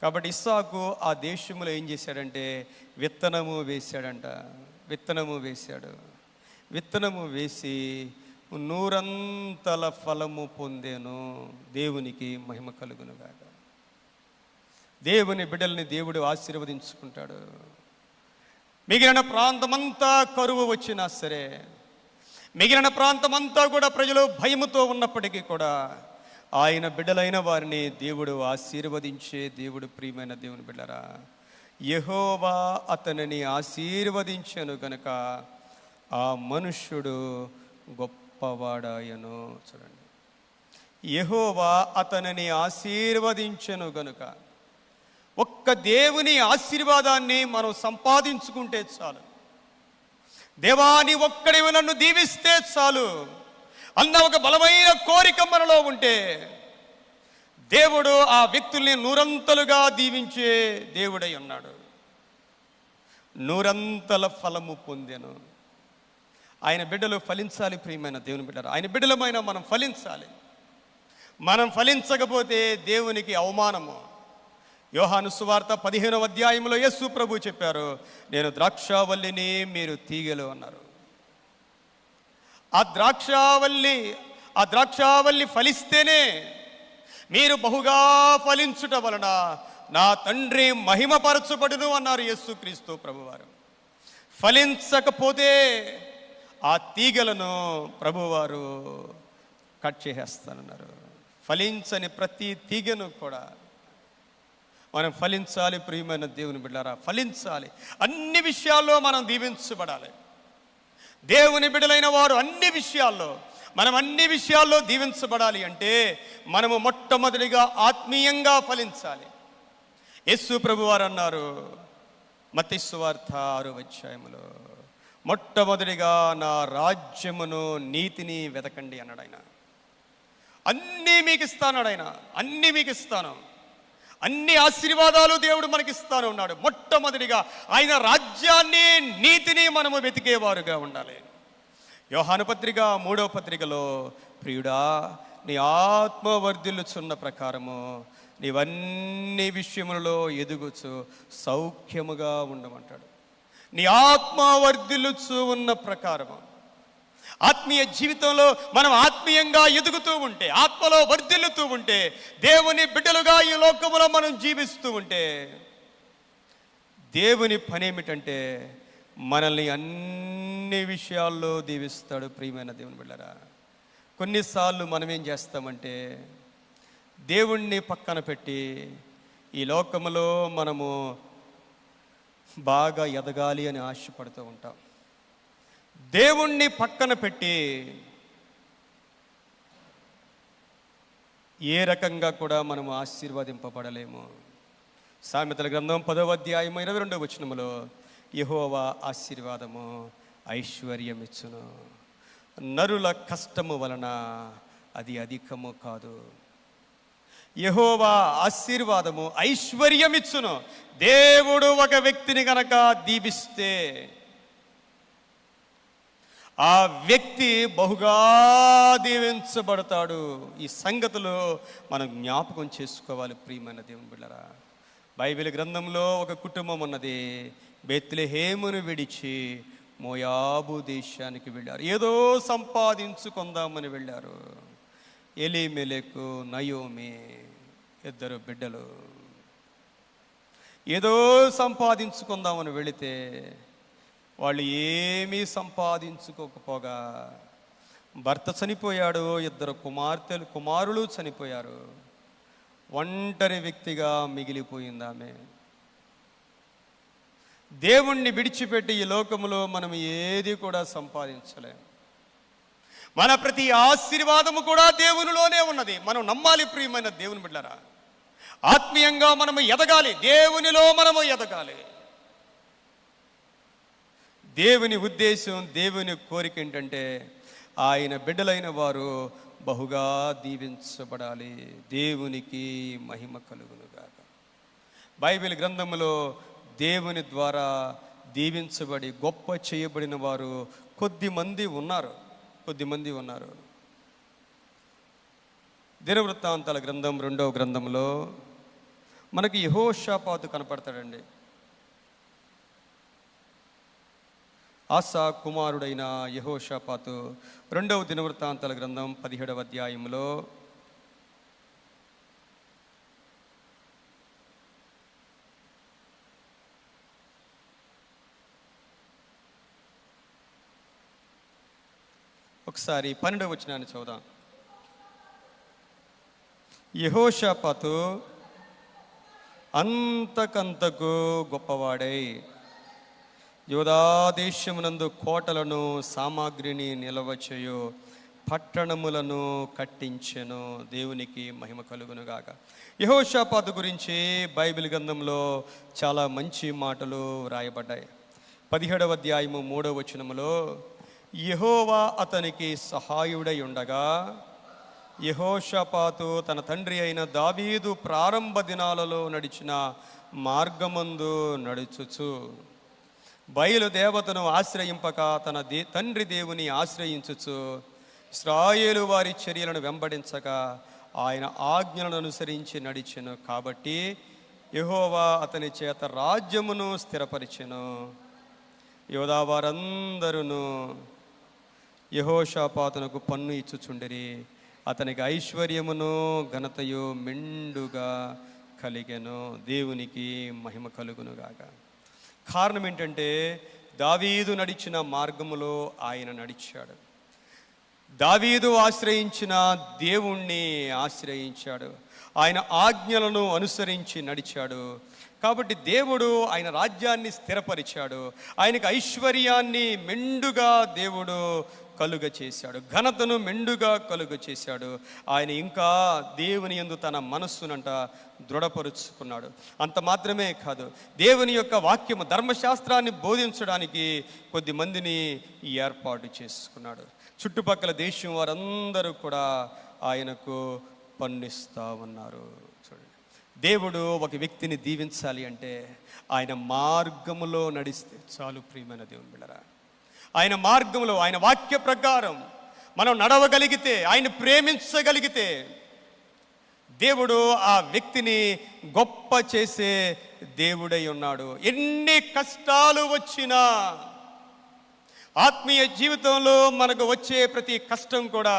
Speaker 1: కాబట్టి ఇస్సాకు ఆ దేశంలో ఏం చేశాడంటే విత్తనము వేశాడంట. విత్తనము వేశాడు. విత్తనము వేసి 100 ఫలము పొందెను. దేవునికి మహిమ కలుగునుగాక. దేవుని బిడ్డల్ని దేవుడు ఆశీర్వదించుకుంటాడు. మిగిలిన ప్రాంతమంతా కరువు వచ్చినా సరే, మిగిలిన ప్రాంతమంతా కూడా ప్రజలు భయముతో ఉన్నప్పటికీ కూడా ఆయన బిడ్డలైన వారిని దేవుడు ఆశీర్వదించే దేవుడు. ప్రియమైన దేవుని బిడ్డరా, యెహోవా అతనిని ఆశీర్వదించెను గనుక ఆ మనుష్యుడు గొప్పవాడాయను. చూడండి, యెహోవా అతనిని ఆశీర్వదించెను గనుక. ఒక్క దేవుని ఆశీర్వాదాన్ని మనం సంపాదించుకుంటే చాలు. దేవాని ఒక్కడివి నన్ను దీవిస్తే చాలు అన్న ఒక బలమైన కోరిక మనలో ఉంటే, దేవుడు ఆ వ్యక్తుల్ని 100 దీవించే దేవుడై ఉన్నాడు. 100 ఫలము పొందెను. ఆయన బిడ్డలు ఫలించాలి. ప్రియమైన దేవుని బిడ్డలు, ఆయన బిడ్డలమైన మనం ఫలించాలి. మనం ఫలించకపోతే దేవునికి అవమానము. యోహాను సువార్త 15వ అధ్యాయంలో యేసు ప్రభు చెప్పారు, నేను ద్రాక్షావల్లిని, మీరు తీగెలు అన్నారు. ఆ ద్రాక్షావల్లి ఫలిస్తేనే మీరు బహుగా ఫలించుట వలన నా తండ్రి మహిమపరచబడును అన్నారు యేసుక్రీస్తు ప్రభువారు. ఫలించకపోతే ఆ తీగలను ప్రభువారు కట్ చేసేస్తానన్నారు. ఫలించని ప్రతి తీగను కూడా మనం ఫలించాలి. ప్రియమైన దేవుని బిడ్డలారా, ఫలించాలి. అన్ని విషయాల్లో మనం దీవించబడాలి. దేవుని బిడ్డలైన వారు మనం అన్ని విషయాల్లో దీవించబడాలి అంటే మనము మొట్టమొదటిగా ఆత్మీయంగా ఫలించాలి. యేసు ప్రభువారు అన్నారు మత్తయి సువార్త 6వ అధ్యాయంలో, మొట్టమొదటిగా నా రాజ్యమును నీతిని వెతకండి అన్నాడు ఆయన. అన్నీ మీకు ఇస్తాడు ఆయన, అన్నీ మీకు ఇస్తాను, అన్ని ఆశీర్వాదాలు దేవుడు మనకిస్తాను ఉన్నాడు. మొట్టమొదటిగా ఆయన రాజ్యాన్ని, నీతిని మనము వెతికేవారుగా ఉండాలి. యోహాను పత్రిక 3వ పత్రికలో, ప్రియుడా నీ ఆత్మ వర్ధిల్లుచున్న ప్రకారము నీవన్నీ విషయములలో ఎదుగుచు సౌఖ్యముగా ఉండమంటాడు. నీ ఆత్మ వర్ధిల్లుచు ఉన్న ప్రకారము, ఆత్మీయ జీవితంలో మనం ఆత్మీయంగా ఎదుగుతూ ఉంటే, ఆత్మలో వర్ధిల్లుతూ ఉంటే, దేవుని బిడ్డలుగా ఈ లోకములో మనం జీవిస్తూ ఉంటే, దేవుని పని ఏమిటంటే మనల్ని అన్ని విషయాల్లో దీవిస్తాడు. ప్రియమైన దేవుని బిడ్డలారా, కొన్నిసార్లు మనం ఏం చేస్తామంటే దేవుణ్ణి పక్కన పెట్టి ఈ లోకములో మనము బాగా ఎదగాలి అని ఆశపడుతూ ఉంటాం. దేవుణ్ణి పక్కన పెట్టి ఏ రకంగా కూడా మనము ఆశీర్వదింపబడలేము. సామెతల గ్రంథం 10వ అధ్యాయం 22వ వచనములో, యెహోవా ఆశీర్వాదము ఐశ్వర్యమిచ్చును, నరుల కష్టము వలన అది అధికము కాదు. యెహోవా ఆశీర్వాదము ఐశ్వర్యమిచ్చును. దేవుడు ఒక వ్యక్తిని గనక దీవిస్తే ఆ వ్యక్తి బహుగా దీవించబడతాడు. ఈ సంగతులు మనం జ్ఞాపకం చేసుకోవాలి. ప్రియమైన దేవుని బిడ్డలారా, బైబిల్ గ్రంథంలో ఒక కుటుంబం ఉన్నది. బెత్లెహేమును విడిచి మోయాబు దేశానికి వెళ్ళారు. ఏదో సంపాదించుకుందామని వెళ్ళారు. ఎలీమెలెకు, నయోమి, 2 బిడ్డలు. ఏదో సంపాదించుకుందామని వెళితే వాళ్ళు ఏమీ సంపాదించుకోకపోగా భర్త చనిపోయాడు, 2 కుమారులు చనిపోయారు. ఒంటరి వ్యక్తిగా మిగిలిపోయింది ఆమె. దేవుణ్ణి విడిచిపెట్టి ఈ లోకములో మనం ఏది కూడా సంపాదించలేం. మన ప్రతి ఆశీర్వాదము కూడా దేవునిలోనే ఉన్నది. మనం నమ్మాలి. ప్రియమైన దేవుని బిడ్డలారా, ఆత్మీయంగా మనము ఎదగాలి. దేవునిలో మనము ఎదగాలి. దేవుని ఉద్దేశం, దేవుని కోరిక ఏంటంటే ఆయన బిడ్డలైన వారు బహుగా దీవించబడాలి. దేవునికి మహిమ కలుగునుగాక. బైబిల్ గ్రంథంలో దేవుని ద్వారా దీవించబడి గొప్ప చేయబడిన వారు కొద్దిమంది ఉన్నారు. దినవృత్తాంతాల గ్రంథం 2వ గ్రంథంలో మనకి యెహోషాపాతు కనపడతాడండి. ఆసా కుమారుడైన యెహోషాపాతు 2వ దినవృత్తాంతాల గ్రంథం 17వ అధ్యాయంలో ఒకసారి 12వ వచనాన్ని చదువుదాం. యెహోషాపాతు అంతకంతకు గొప్పవాడై యూదాదేశమునందు కోటలను, సామాగ్రిని నిలవచేయు పట్టణములను కట్టించెను. దేవునికి మహిమ కలుగునుగాక. యెహోషాపాతు గురించి బైబిల్ గ్రంథంలో చాలా మంచి మాటలు రాయబడ్డాయి. 17వ అధ్యాయము 3వ వచనములో, యెహోవా అతనికి సహాయుడై ఉండగా యెహోషాపాతు తన తండ్రి అయిన దావీదు ప్రారంభ దినాలలో నడిచిన మార్గమందు నడుచుచు బయలుదేవతను ఆశ్రయింపక తన తండ్రి దేవుని ఆశ్రయించుచు ఇశ్రాయేలు వారి చర్యలను వెంబడించక ఆయన ఆజ్ఞలను అనుసరించి నడిచెను. కాబట్టి యెహోవా అతని చేత రాజ్యమును స్థిరపరిచెను. యోధా వారందరూ యెహోషాపాతునకు పన్ను ఇచ్చుచుండిరి. అతనికి ఐశ్వర్యమును ఘనతయు మెండుగా కలిగెను. దేవునికి మహిమ కలుగునుగాక. కారణం ఏంటంటే దావీదు నడిచిన మార్గములో ఆయన నడిచాడు. దావీదు ఆశ్రయించిన దేవుణ్ణి ఆశ్రయించాడు. ఆయన ఆజ్ఞలను అనుసరించి నడిచాడు. కాబట్టి దేవుడు ఆయన రాజ్యాన్ని స్థిరపరిచాడు. ఆయనకు ఐశ్వర్యాన్ని మెండుగా దేవుడు కలుగ చేశాడు, ఘనతను మెండుగా కలుగ చేశాడు. ఆయన ఇంకా దేవుని యందు తన మనస్సునంట దృఢపరుచుకున్నాడు. అంత మాత్రమే కాదు, దేవుని యొక్క వాక్యము ధర్మశాస్త్రాన్ని బోధించడానికి కొద్ది మందిని ఏర్పాటు చేసుకున్నాడు. చుట్టుపక్కల దేశం వారందరూ కూడా ఆయనకు పన్నిస్తూ ఉన్నారు. చూడండి, దేవుడు ఒక వ్యక్తిని దీవించాలి అంటే ఆయన మార్గములో నడిస్తే చాలు. ప్రియమైన దేవుని బిడ్డలారా, ఆయన మార్గంలో, ఆయన వాక్య ప్రకారం మనం నడవగలిగితే, ఆయన ప్రేమించగలిగితే దేవుడు ఆ వ్యక్తిని గొప్ప చేసే దేవుడై ఉన్నాడు. ఎన్ని కష్టాలు వచ్చినా, ఆత్మీయ జీవితంలో మనకు వచ్చే ప్రతి కష్టం కూడా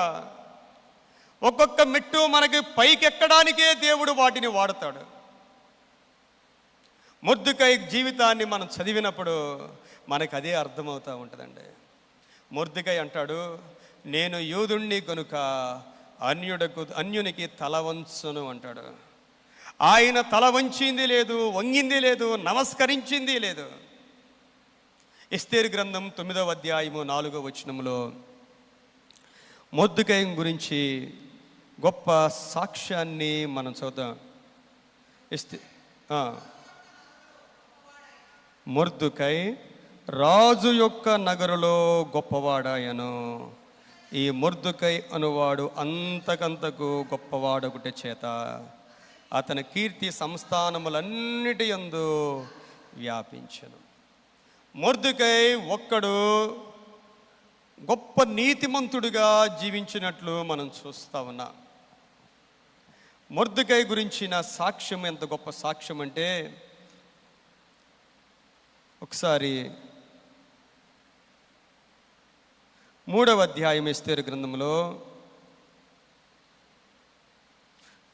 Speaker 1: ఒక్కొక్క మెట్టు మనకి పైకెక్కడానికే దేవుడు వాటిని వాడతాడు. మొర్దెకై జీవితాన్ని మనం చదివినప్పుడు మనకు అదే అర్థమవుతూ ఉంటుందండి. మొర్దెకై అంటాడు, నేను యూదుణ్ణి కనుక అన్యునికి తల వంచను అంటాడు. ఆయన తల వంచింది లేదు, వంగింది లేదు, నమస్కరించింది లేదు. ఎస్తేరు గ్రంథం 9వ అధ్యాయము 4వ వచనంలో మొర్దెకై గురించి గొప్ప సాక్ష్యాన్ని మనం చదువుతాం. మొర్దెకై రాజు యొక్క నగరులో గొప్పవాడాయను. ఈ మొర్దెకై అనువాడు అంతకంతకు గొప్పవాడొకటి చేత అతని కీర్తి సంస్థానములన్నిటి యందు వ్యాపించెను. మొర్దెకై ఒక్కడు గొప్ప నీతిమంతుడిగా జీవించినట్లు మనం చూస్తా ఉన్నాం. మొర్దెకై గురించిన సాక్ష్యం ఎంత గొప్ప సాక్ష్యం అంటే, ఒకసారి 3వ అధ్యాయం ఎస్తేరు గ్రంథంలో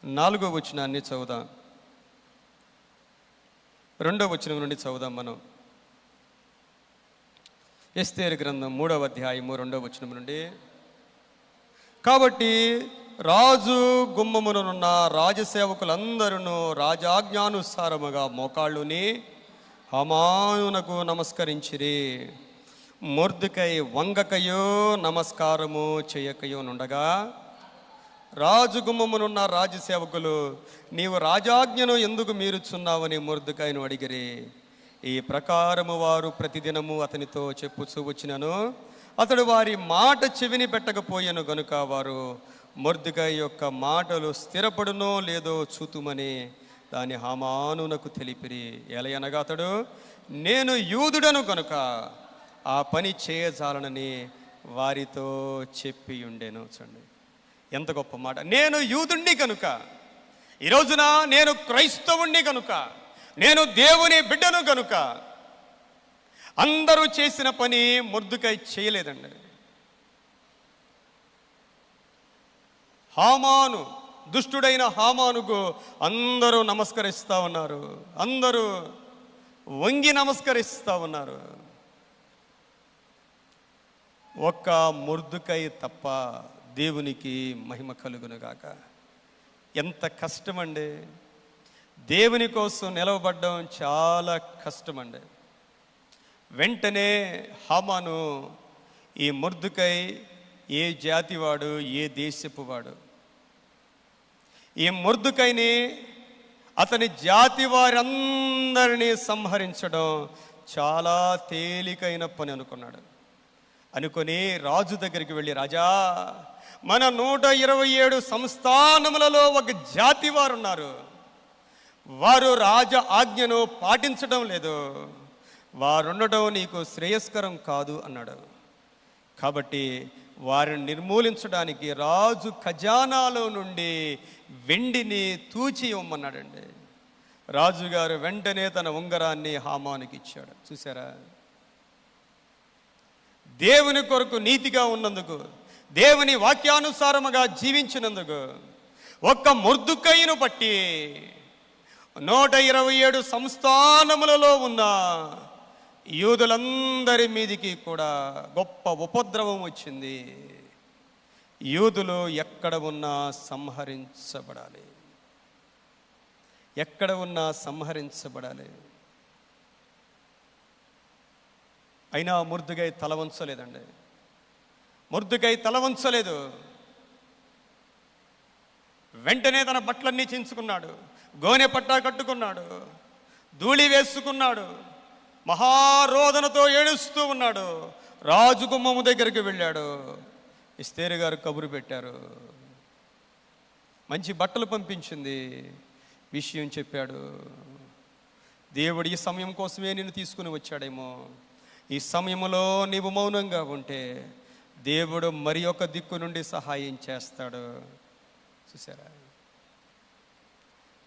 Speaker 1: 4వ వచనాన్ని చదువుదాం. 2వ వచనం నుండి చదువుదాం మనం. ఎస్తేరు గ్రంథం 3వ అధ్యాయము 2వ వచనం నుండి. కాబట్టి రాజు గుమ్మమునున్న రాజసేవకులందరూ రాజాజ్ఞానుసారముగా మోకాళ్ళుని హామానునకు నమస్కరించిరి. మొర్దెకై వంగకయో నమస్కారము చేయకయో నుండగా రాజు గుమ్మమునున్న రాజసేవకులు, నీవు రాజాజ్ఞను ఎందుకు మీరుచున్నావని మొర్దెకైను అడిగిరి. ఈ ప్రకారము వారు ప్రతిదినము అతనితో చెప్పుచూ వచ్చినను అతడు వారి మాట చెవిని పెట్టకపోయాను గనుక వారు మొర్దెకై యొక్క మాటలు స్థిరపడునో లేదో చూతుమని దాని హామానునకు తెలిపిరి. ఎలయనగా అతడు, నేను యూదుడను కనుక ఆ పని చేయజాలనని వారితో చెప్పి ఉండెను. చూడండి ఎంత గొప్ప మాట. నేను యూదుణ్ణి కనుక, ఈ రోజున నేను క్రైస్తవుణ్ణి కనుక, నేను దేవుని బిడ్డను కనుక అందరూ చేసిన పని మొర్దెకై చేయలేదండి. హామాను, దుష్టుడైన హామానుకు అందరూ నమస్కరిస్తూ ఉన్నారు, అందరూ వంగి నమస్కరిస్తూ ఉన్నారు. ఒక్క మొర్దెకై తప్ప. దేవునికి మహిమ కలుగునుగాక. ఎంత కష్టమండి, దేవుని కోసం నిలవబడ్డం చాలా కష్టమండి. వెంటనే హామాను, ఈ మొర్దెకై ఏ జాతివాడు, ఏ దేశపు వాడు, ఈ మొర్దెకైని అతని జాతి వారందరినీ సంహరించడం చాలా తేలికైన పని అనుకున్నాడు. అనుకొని రాజు దగ్గరికి వెళ్ళి, రాజా, మన 127 సంస్థానములలో ఒక జాతి వారు ఉన్నారు, వారు రాజ ఆజ్ఞను పాటించడం లేదు, వారుండడం నీకు శ్రేయస్కరం కాదు అన్నాడు. కాబట్టి వారిని నిర్మూలించడానికి రాజు ఖజానాలో నుండి వెండిని తూచి ఇవ్వమన్నాడండి. రాజుగారు వెంటనే తన ఉంగరాన్ని హామానుకి ఇచ్చాడు. చూసారా, దేవుని కొరకు నీతిగా ఉన్నందుకు, దేవుని వాక్యానుసారముగా జీవించినందుకు ఒక్క మొర్దుకైను బట్టి 127 సంస్థానములలో ఉన్న యూదులందరి మీదికి కూడా గొప్ప ఉపద్రవం వచ్చింది. యూదులు ఎక్కడ ఉన్నా సంహరించబడాలి, ఎక్కడ ఉన్నా సంహరించబడాలి. అయినా మొర్దెకై తల వంచలేదండి. మొర్దెకై తల వంచలేదు. వెంటనే తన బట్టలన్నీ చించుకున్నాడు, గోనె పట్టా కట్టుకున్నాడు, ధూళి వేసుకున్నాడు, మహారోదనతో ఏడుస్తూ ఉన్నాడు. రాజు గుమ్మము దగ్గరికి వెళ్ళాడు. ఎస్తేరు గారు కబురు పెట్టారు, మంచి బట్టలు పంపించింది, విషయం చెప్పాడు. దేవుడు ఈ సమయం కోసమే నిన్ను తీసుకుని వచ్చాడేమో. ఈ సమయంలో నీవు మౌనంగా ఉంటే దేవుడు మరి ఒక దిక్కు నుండి సహాయం చేస్తాడు. చూసారా,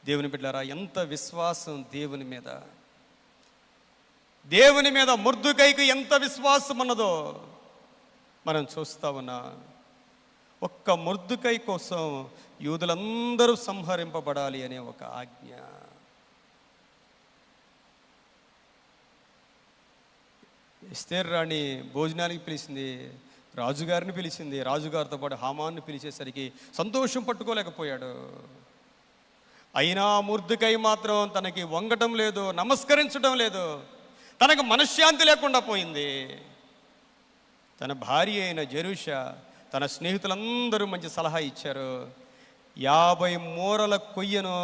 Speaker 1: దేవుని బిడ్డలారా, ఎంత విశ్వాసం దేవుని మీద, దేవుని మీద మొర్దెకైకి ఎంత విశ్వాసం ఉన్నదో మనం చూస్తా ఉన్నా. ఒక్క మొర్దెకై కోసం యూదులందరూ సంహరింపబడాలి అనే ఒక ఆజ్ఞ. ఎస్తేరు రాణి భోజనానికి పిలిచింది, రాజుగారిని పిలిచింది. రాజుగారితో పాటు హామాన్ని పిలిచేసరికి సంతోషం పట్టుకోలేకపోయాడు. అయినా మొర్దెకై మాత్రం తనకి వంగటం లేదు, నమస్కరించడం లేదు. తనకు మనశ్శాంతి లేకుండా పోయింది. తన భార్య అయిన జెరూషా, తన స్నేహితులందరూ మంచి సలహా ఇచ్చారు. 50 మూరల కొయ్యను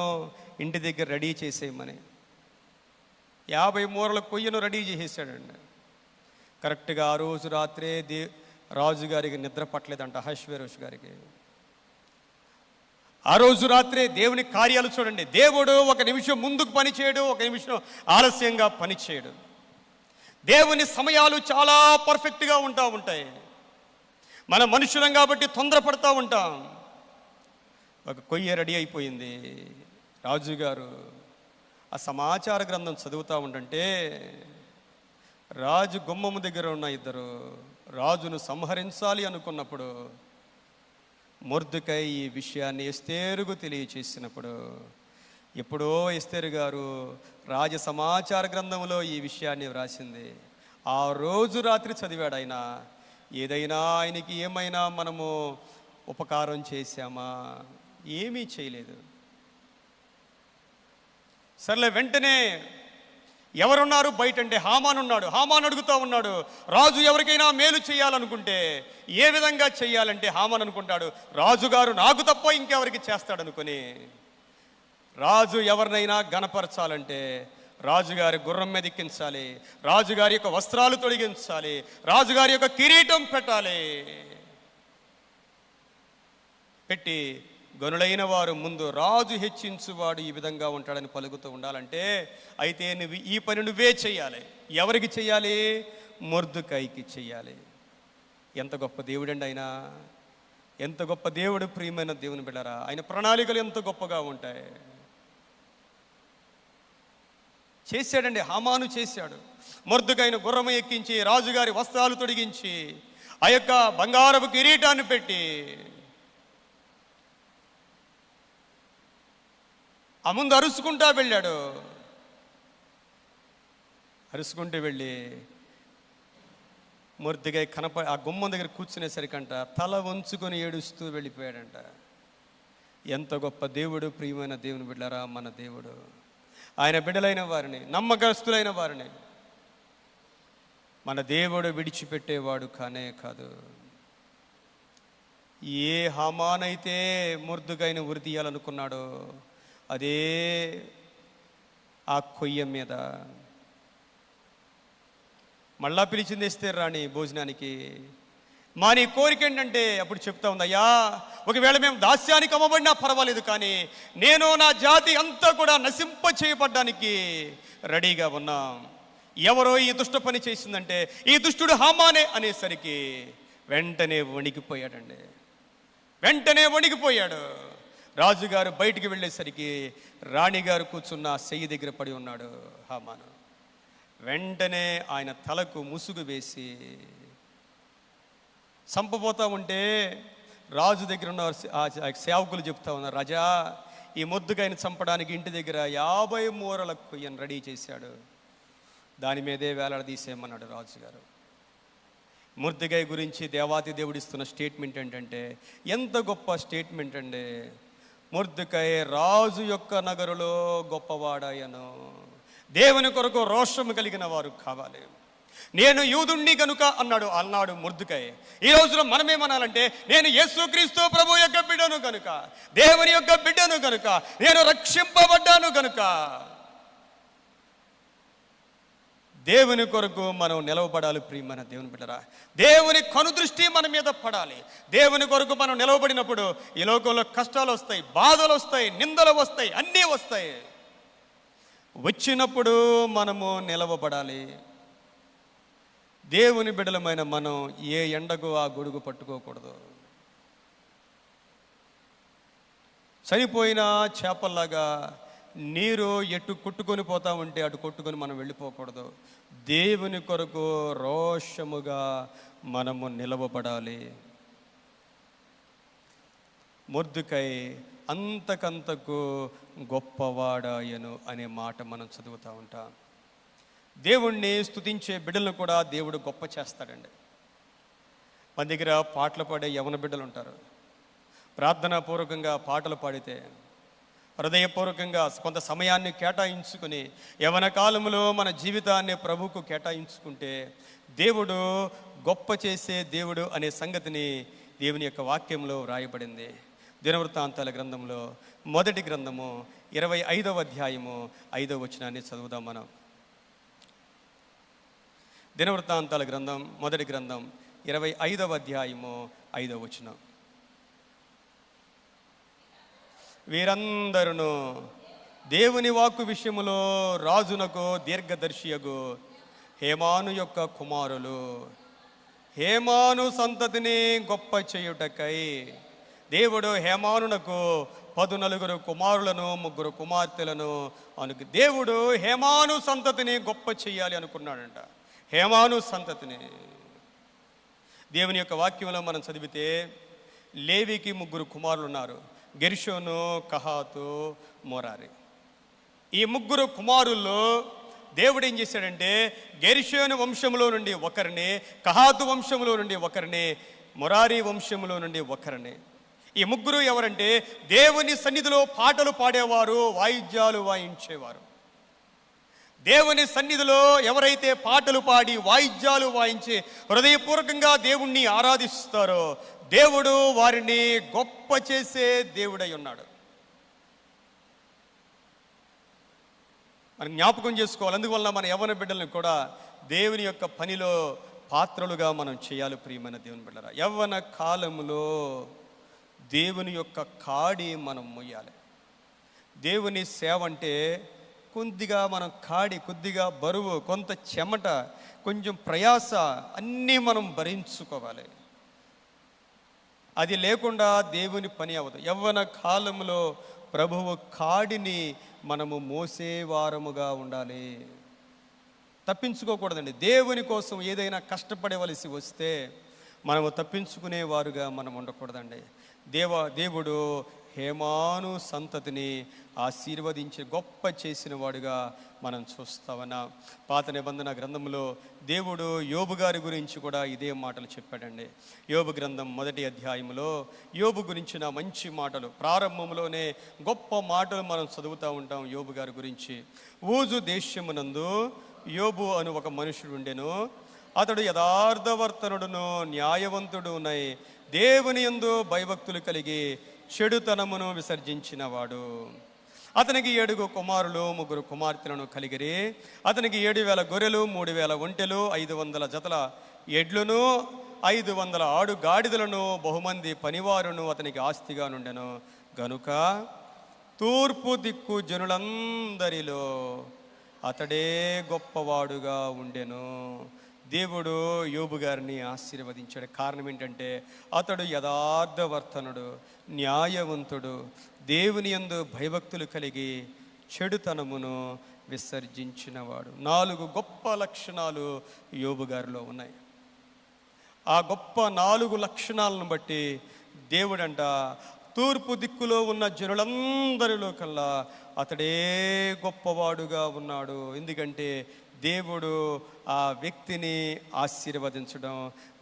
Speaker 1: ఇంటి దగ్గర రెడీ చేసేయమని. 50 మూరల కొయ్యను రెడీ చేసేసాడండి. కరెక్ట్గా ఆ రోజు రాత్రే రాజుగారికి నిద్ర పట్టలేదంట, అహష్వేరోషు గారికి. ఆ రోజు రాత్రే దేవుని కార్యాలు చూడండి. దేవుడు ఒక నిమిషం ముందుకు పనిచేయడు, ఒక నిమిషం ఆలస్యంగా పనిచేయడు. దేవుని సమయాలు చాలా పర్ఫెక్ట్గా ఉంటాయి. మన మనుషులం కాబట్టి తొందరపడతా ఉంటాం. ఒక కొయ్య రెడీ అయిపోయింది. రాజుగారు ఆ సమాచార గ్రంథం చదువుతూ ఉండంటే, రాజు గుమ్మము దగ్గర ఉన్న ఇద్దరు రాజును సంహరించాలి అనుకున్నప్పుడు మొర్దెకై ఈ విషయాన్ని ఎస్తేరుకు తెలియచేసినప్పుడు, ఎప్పుడో ఎస్తేరు గారు రాజ సమాచార గ్రంథంలో ఈ విషయాన్ని వ్రాసింది. ఆ రోజు రాత్రి చదివాడు ఆయన. ఏదైనా ఆయనకి ఏమైనా మనము ఉపకారం చేశామా? ఏమీ చేయలేదు. సర్లే, వెంటనే ఎవరున్నారు బయట అంటే హామాను ఉన్నాడు. హామాను అడుగుతూ ఉన్నాడు, రాజు ఎవరికైనా మేలు చేయాలనుకుంటే ఏ విధంగా చేయాలంటే హామాను అనుకుంటాడు, రాజుగారు నాకు తప్ప ఇంకెవరికి చేస్తాడనుకొని. రాజు ఎవరినైనా గణపరచాలంటే రాజుగారి గుర్రం మీద ఎక్కించాలి, రాజుగారి యొక్క వస్త్రాలు తొలగించాలి, రాజుగారి యొక్క కిరీటం పెట్టాలి. పెట్టి గనులైన వారు ముందు రాజు హెచ్చించువాడు ఈ విధంగా ఉంటాడని పలుకుతూ ఉండాలంటే, అయితే నువ్వు ఈ పని నువ్వే చెయ్యాలి. ఎవరికి చెయ్యాలి? మొర్దెకైకి చెయ్యాలి. ఎంత గొప్ప దేవుడండి ఆయన! ఎంత గొప్ప దేవుడు! ప్రియమైన దేవుని బిడ్డలారా, ఆయన ప్రణాళికలు ఎంత గొప్పగా ఉంటాయి. చేశాడండి, హామాను చేశాడు. మొర్దెకైను గుర్రము ఎక్కించి, రాజుగారి వస్త్రాలు తొడిగించి, ఆ యొక్క బంగారపు కిరీటాన్ని పెట్టి, ఆ ముందు అరుచుకుంటా వెళ్ళాడు. అరుచుకుంటూ వెళ్ళి మొర్దెకై ఆ గుమ్మం దగ్గర కూర్చునేసరికంట తల వంచుకొని ఏడుస్తూ వెళ్ళిపోయాడంట. ఎంత గొప్ప దేవుడు! ప్రియమైన దేవుని బిడ్డలారా, మన దేవుడు ఆయన బిడ్డలైన వారిని, నమ్మకస్తులైన వారిని మన దేవుడు విడిచిపెట్టేవాడు కానే కాదు. ఏ హామానైతే మొర్దెకైను ఉరి తీయాలనుకున్నాడో అదే ఆ కొయ్య మీద మళ్ళా పిలిచింది ఎస్తేరు రాణి భోజనానికి. మా నీ కోరిక ఏంటంటే అప్పుడు చెప్తా ఉంది, అయ్యా ఒకవేళ మేము దాస్యానికి అమ్మబడినా పర్వాలేదు, కానీ నేను నా జాతి అంతా కూడా నశింప చేయబడ్డానికి రెడీగా ఉన్నాం. ఎవరో ఈ దుష్ట పని చేసిందంటే ఈ దుష్టుడు హామానే అనేసరికి వెంటనే వణికిపోయాడండి. వెంటనే వణికిపోయాడు. రాజుగారు బయటికి వెళ్ళేసరికి రాణిగారు కూర్చున్న సెయ్యి దగ్గర పడి ఉన్నాడు హామాను. వెంటనే ఆయన తలకు ముసుగు వేసి చంపబోతా ఉంటే రాజు దగ్గర ఉన్న సేవకులు చెప్తా ఉన్నారు, రాజా ఈ మొద్దుగాయని చంపడానికి ఇంటి దగ్గర 50 మూరల కొయ్యను రెడీ చేశాడు, దాని మీదే వేలాడదీసేయమన్నాడు రాజుగారు. మొర్దెకై గురించి దేవాతి దేవుడిస్తున్న స్టేట్మెంట్ ఏంటంటే ఎంత గొప్ప స్టేట్మెంట్ అండి. మొర్దెకై రాజు యొక్క నగరులో గొప్పవాడాయను. దేవుని కొరకు రోషము కలిగిన వారు కావాలి. నేను యూదుణ్ణి కనుక అన్నాడు మొర్దెకై. ఈ రోజున మనమేమనాలంటే నేను యేసుక్రీస్తు ప్రభు యొక్క బిడ్డను కనుక, దేవుని యొక్క బిడ్డను కనుక, నేను రక్షింపబడ్డాను కనుక దేవుని కొరకు మనం నిలవబడాలి. ప్రియమైన దేవుని బిడ్డరా, దేవుని కనుదృష్టి మన మీద పడాలి. దేవుని కొరకు మనం నిలవబడినప్పుడు ఈ లోకంలో కష్టాలు వస్తాయి, బాధలు వస్తాయి, నిందలు వస్తాయి, అన్నీ వస్తాయి. వచ్చినప్పుడు మనము నిలవబడాలి. దేవుని బిడ్డలమైన మనం ఏ ఎండకు ఆ గొడుగు పట్టుకోకూడదు. చనిపోయిన చేపల్లాగా నీరు ఎటు కొట్టుకొని పోతా ఉంటే అటు కొట్టుకొని మనం వెళ్ళిపోకూడదు. దేవుని కొరకు రోషముగా మనము నిలవబడాలి. మొర్దెకై అంతకంతకు గొప్పవాడాయను అనే మాట మనం చదువుతూ ఉంటాం. దేవుణ్ణి స్తుతించే బిడ్డలను కూడా దేవుడు గొప్ప చేస్తాడండి. మన దగ్గర పాటలు పాడే యవన బిడ్డలు ఉంటారు. ప్రార్థనాపూర్వకంగా పాటలు పాడితే, హృదయపూర్వకంగా కొంత సమయాన్ని కేటాయించుకుని యవన కాలంలో మన జీవితాన్ని ప్రభువుకు కేటాయించుకుంటే దేవుడు గొప్ప చేసే దేవుడు అనే సంగతిని దేవుని యొక్క వాక్యంలో వ్రాయబడింది. దినవృత్తాంతాల గ్రంథంలో మొదటి గ్రంథము 25వ అధ్యాయము 5వ వచనాన్ని చదువుదాం మనం. దినవృత్తాంతాల గ్రంథం మొదటి గ్రంథం 25వ అధ్యాయము 5వ వచనం. వీరందరూ దేవుని వాక్కు విషయములో రాజునకు దీర్ఘదర్శియగు హేమాను యొక్క కుమారులు. హేమాను సంతతిని గొప్ప చేయుటకై దేవుడు హేమానునకు 14 కుమారులను 3 కుమార్తెలను దేవుడు హేమాను సంతతిని గొప్ప చేయాలి అనుకున్నాడంట. హేమాను సంతతిని దేవుని యొక్క వాక్యంలో మనం చదివితే లేవికి 3 కుమారులు ఉన్నారు, గెర్షోను, కహాతు, మొరారి. ఈ 3 కుమారుల్లో దేవుడు ఏం చేశాడంటే గెర్షోను వంశంలో నుండి ఒకరిని, కహాతు వంశంలో నుండి ఒకరిని, మొరారి వంశంలో నుండి ఒకరిని. ఈ 3 ఎవరంటే దేవుని సన్నిధిలో పాటలు పాడేవారు, వాయిద్యాలు వాయించేవారు. దేవుని సన్నిధిలో ఎవరైతే పాటలు పాడి వాయిద్యాలు వాయించి హృదయపూర్వకంగా దేవుణ్ణి ఆరాధిస్తారో దేవుడు వారిని గొప్ప చేసే దేవుడై ఉన్నాడు. మనం జ్ఞాపకం చేసుకోవాలి. అందువల్ల మన యవ్వన బిడ్డలను కూడా దేవుని యొక్క పనిలో పాత్రలుగా మనం చేయాలి. ప్రియమైన దేవుని బిడ్డలారా, యవ్వన కాలంలో దేవుని యొక్క కాడి మనం మొయ్యాలి. దేవుని సేవ అంటే కొద్దిగా మనం కాడి, కొద్దిగా బరువు, కొంత చెమట, కొంచెం ప్రయాస అన్నీ మనం భరించుకోవాలి. అది లేకుండా దేవుని పని అవ్వదు. యవ్వన కాలంలో ప్రభువు కాడిని మనము మోసేవారముగా ఉండాలి. తప్పించుకోకూడదండి. దేవుని కోసం ఏదైనా కష్టపడవలసి వస్తే మనము తప్పించుకునేవారుగా మనం ఉండకూడదండి. దేవుడు హేమాను సంతతిని ఆశీర్వదించి గొప్ప చేసిన వాడుగా మనం చూస్తామన్నా. పాత నిబంధన గ్రంథంలో దేవుడు యోబు గారి గురించి కూడా ఇదే మాటలు చెప్పాడండి. యోబు గ్రంథం 1వ అధ్యాయంలో యోబు గురించిన మంచి మాటలు, ప్రారంభంలోనే గొప్ప మాటలు మనం చదువుతూ ఉంటాం యోబు గారి గురించి. ఊజు దేశమునందు యోబు అను ఒక మనుషుడు ఉండెను. అతడు యథార్థవర్తనుడును న్యాయవంతుడునై దేవుని యందు భయభక్తులు కలిగి చెడుతనమును విసర్జించినవాడు. అతనికి 7 కుమారులు 3 కుమార్తెలను కలిగిరి. అతనికి 7,000 గొర్రెలు, 3,000 ఒంటెలు, 500 జతల ఎడ్లను, 500 ఆడు గాడిదలను, బహుమంది పనివారును అతనికి ఆస్తిగా నుండెను. గనుక తూర్పు దిక్కు జనులందరిలో అతడే గొప్పవాడుగా ఉండెను. దేవుడు యోబు గారిని ఆశీర్వదించాడు. కారణం ఏంటంటే అతడు యథార్థవర్తనుడు, న్యాయవంతుడు, దేవుని యందు భయభక్తులు కలిగి చెడుతనమును విసర్జించినవాడు. 4 గొప్ప లక్షణాలు యోబు గారిలో ఉన్నాయి. ఆ గొప్ప 4 లక్షణాలను బట్టి దేవుడంట తూర్పు దిక్కులో ఉన్న జనులందరిలో కల్లా అతడే గొప్పవాడుగా ఉన్నాడు. ఎందుకంటే దేవుడు ఆ వ్యక్తిని ఆశీర్వదించడం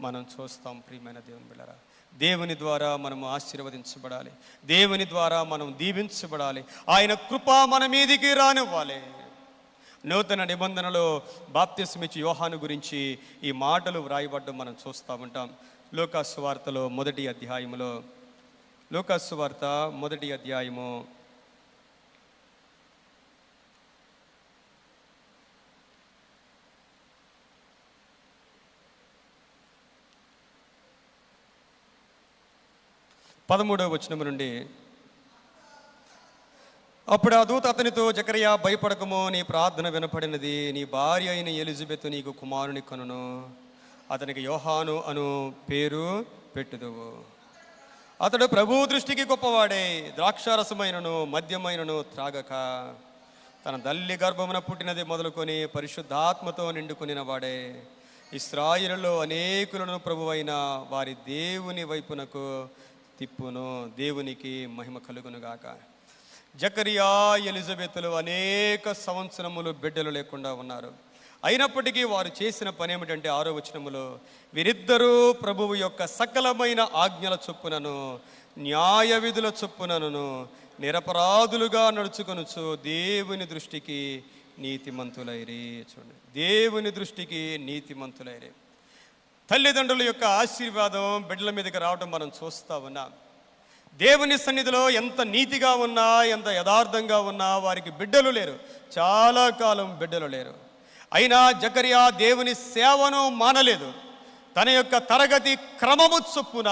Speaker 1: మనం చూస్తాం. ప్రియమైన దేవుని బిడ్డలారా, దేవుని ద్వారా మనము ఆశీర్వదించబడాలి, దేవుని ద్వారా మనం దీవించబడాలి, ఆయన కృప మన మీదికి రానివ్వాలి. నూతన నిబంధనలో బాప్తిస్మిచ్చి యోహాను గురించి ఈ మాటలు వ్రాయబడ్డం మనం చూస్తూ ఉంటాం. లూకాసు వార్తలో మొదటి అధ్యాయములో, లూకాసు వార్త మొదటి అధ్యాయము 13వ వచనం నుండి, అప్పుడు ఆ దూత అతనితో, జకరియా భయపడకము, నీ ప్రార్థన వినపడినది, నీ భార్య అయిన ఎలిజబెత్ నీకు కుమారుని కనును, అతనికి యోహాను అను పేరు పెట్టుదువు. అతడు ప్రభు దృష్టికి గొప్పవాడే, ద్రాక్షారసమైనను మద్యమైనను త్రాగక, తన తల్లి గర్భమున పుట్టినది మొదలుకొని పరిశుద్ధాత్మతో నిండుకొనిన వాడే, ఇశ్రాయేలులో అనేకులను ప్రభువైన వారి దేవుని వైపునకు తిప్పును. దేవునికి మహిమ కలుగునుగాక. జకరియా ఎలిజబెతులు అనేక సంవత్సరములు బిడ్డలు లేకుండా ఉన్నారు. అయినప్పటికీ వారు చేసిన పని ఏమిటంటే 6వ వచనములో, వీరిద్దరూ ప్రభువు యొక్క సకలమైన ఆజ్ఞల చొప్పునను న్యాయ విధుల చొప్పునను నిరపరాధులుగా నడుచుకొనుచు దేవుని దృష్టికి నీతిమంతులైరి. చూడండి, దేవుని దృష్టికి నీతిమంతులైరి. తల్లిదండ్రుల యొక్క ఆశీర్వాదం బిడ్డల మీదకి రావడం మనం చూస్తూ ఉన్నాం. దేవుని సన్నిధిలో ఎంత నీతిగా ఉన్నా, ఎంత యథార్థంగా ఉన్నా వారికి బిడ్డలు లేరు, చాలా కాలం బిడ్డలు లేరు. అయినా జకరియా దేవుని సేవను మానలేదు. తన యొక్క తరగతి క్రమము చొప్పున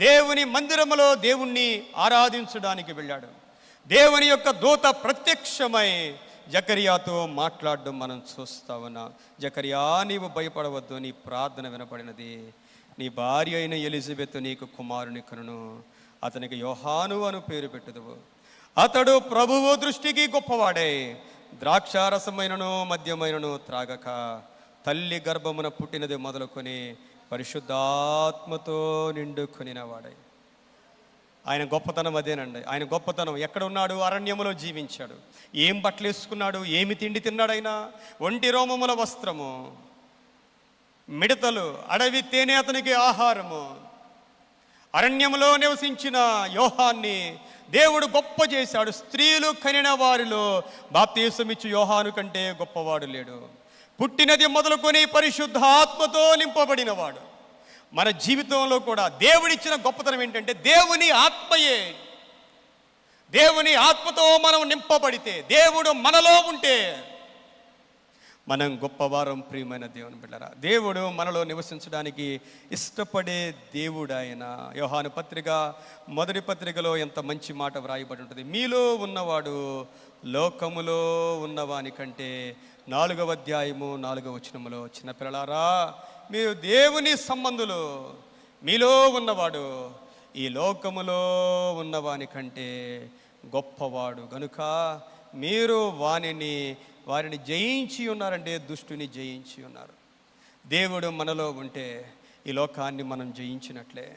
Speaker 1: దేవుని మందిరములో దేవుణ్ణి ఆరాధించడానికి వెళ్ళాడు. దేవుని యొక్క దూత ప్రత్యక్షమై జకరియాతో మాట్లాడడం మనం చూస్తా ఉన్నా. జకరియా, నీవు భయపడవద్దు, నీ ప్రార్థన వినపడినది, నీ భార్య అయిన ఎలిజబెత్ నీకు కుమారుని కనును, అతనికి యోహాను అను పేరు పెట్టుదువు. అతడు ప్రభువు దృష్టికి గొప్పవాడే, ద్రాక్షారసమైనను మద్యమైనను త్రాగక, తల్లి గర్భమున పుట్టినది మొదలుకొని పరిశుద్ధాత్మతో నిండుకొనినవాడే. ఆయన గొప్పతనం అదేనండి. ఆయన గొప్పతనం ఎక్కడ ఉన్నాడు? అరణ్యములో జీవించాడు. ఏం బట్టలు వేసుకున్నాడు? ఏమి తిండి తిన్నాడు? ఆయన ఒంటి రోమముల వస్త్రము, మిడతలు, అడవి తేనె అతనికి ఆహారము. అరణ్యములో నివసించిన యోహాన్ని దేవుడు గొప్ప చేశాడు. స్త్రీలు కనిన వారిలో బాప్తీసమిచ్చు యోహాను కంటే గొప్పవాడు లేడు. పుట్టినది మొదలుకొని పరిశుద్ధాత్మతో నింపబడినవాడు. మన జీవితంలో కూడా దేవుడిచ్చిన గొప్పతనం ఏంటంటే దేవుని ఆత్మయే. దేవుని ఆత్మతో మనం నింపబడితే, దేవుడు మనలో ఉంటే మనం గొప్పవారం. ప్రియమైన దేవుని బిడ్డలారా, దేవుడు మనలో నివసించడానికి ఇష్టపడే దేవుడు ఆయన. యోహాను పత్రిక మొదటి పత్రికలో ఎంత మంచి మాట వ్రాయబడి ఉంటుంది. మీలో ఉన్నవాడు లోకములో ఉన్నవాని కంటే, 4వ అధ్యాయము 4వ వచనములో, చిన్నపిల్లలారా మీరు దేవుని సంబంధులు, మీలో ఉన్నవాడు ఈ లోకములో ఉన్నవాని కంటే గొప్పవాడు గనుక మీరు వారిని జయించి ఉన్నారంటే దుష్టుని జయించి ఉన్నారు. దేవుడు మనలో ఉంటే ఈ లోకాన్ని మనం జయించినట్లే,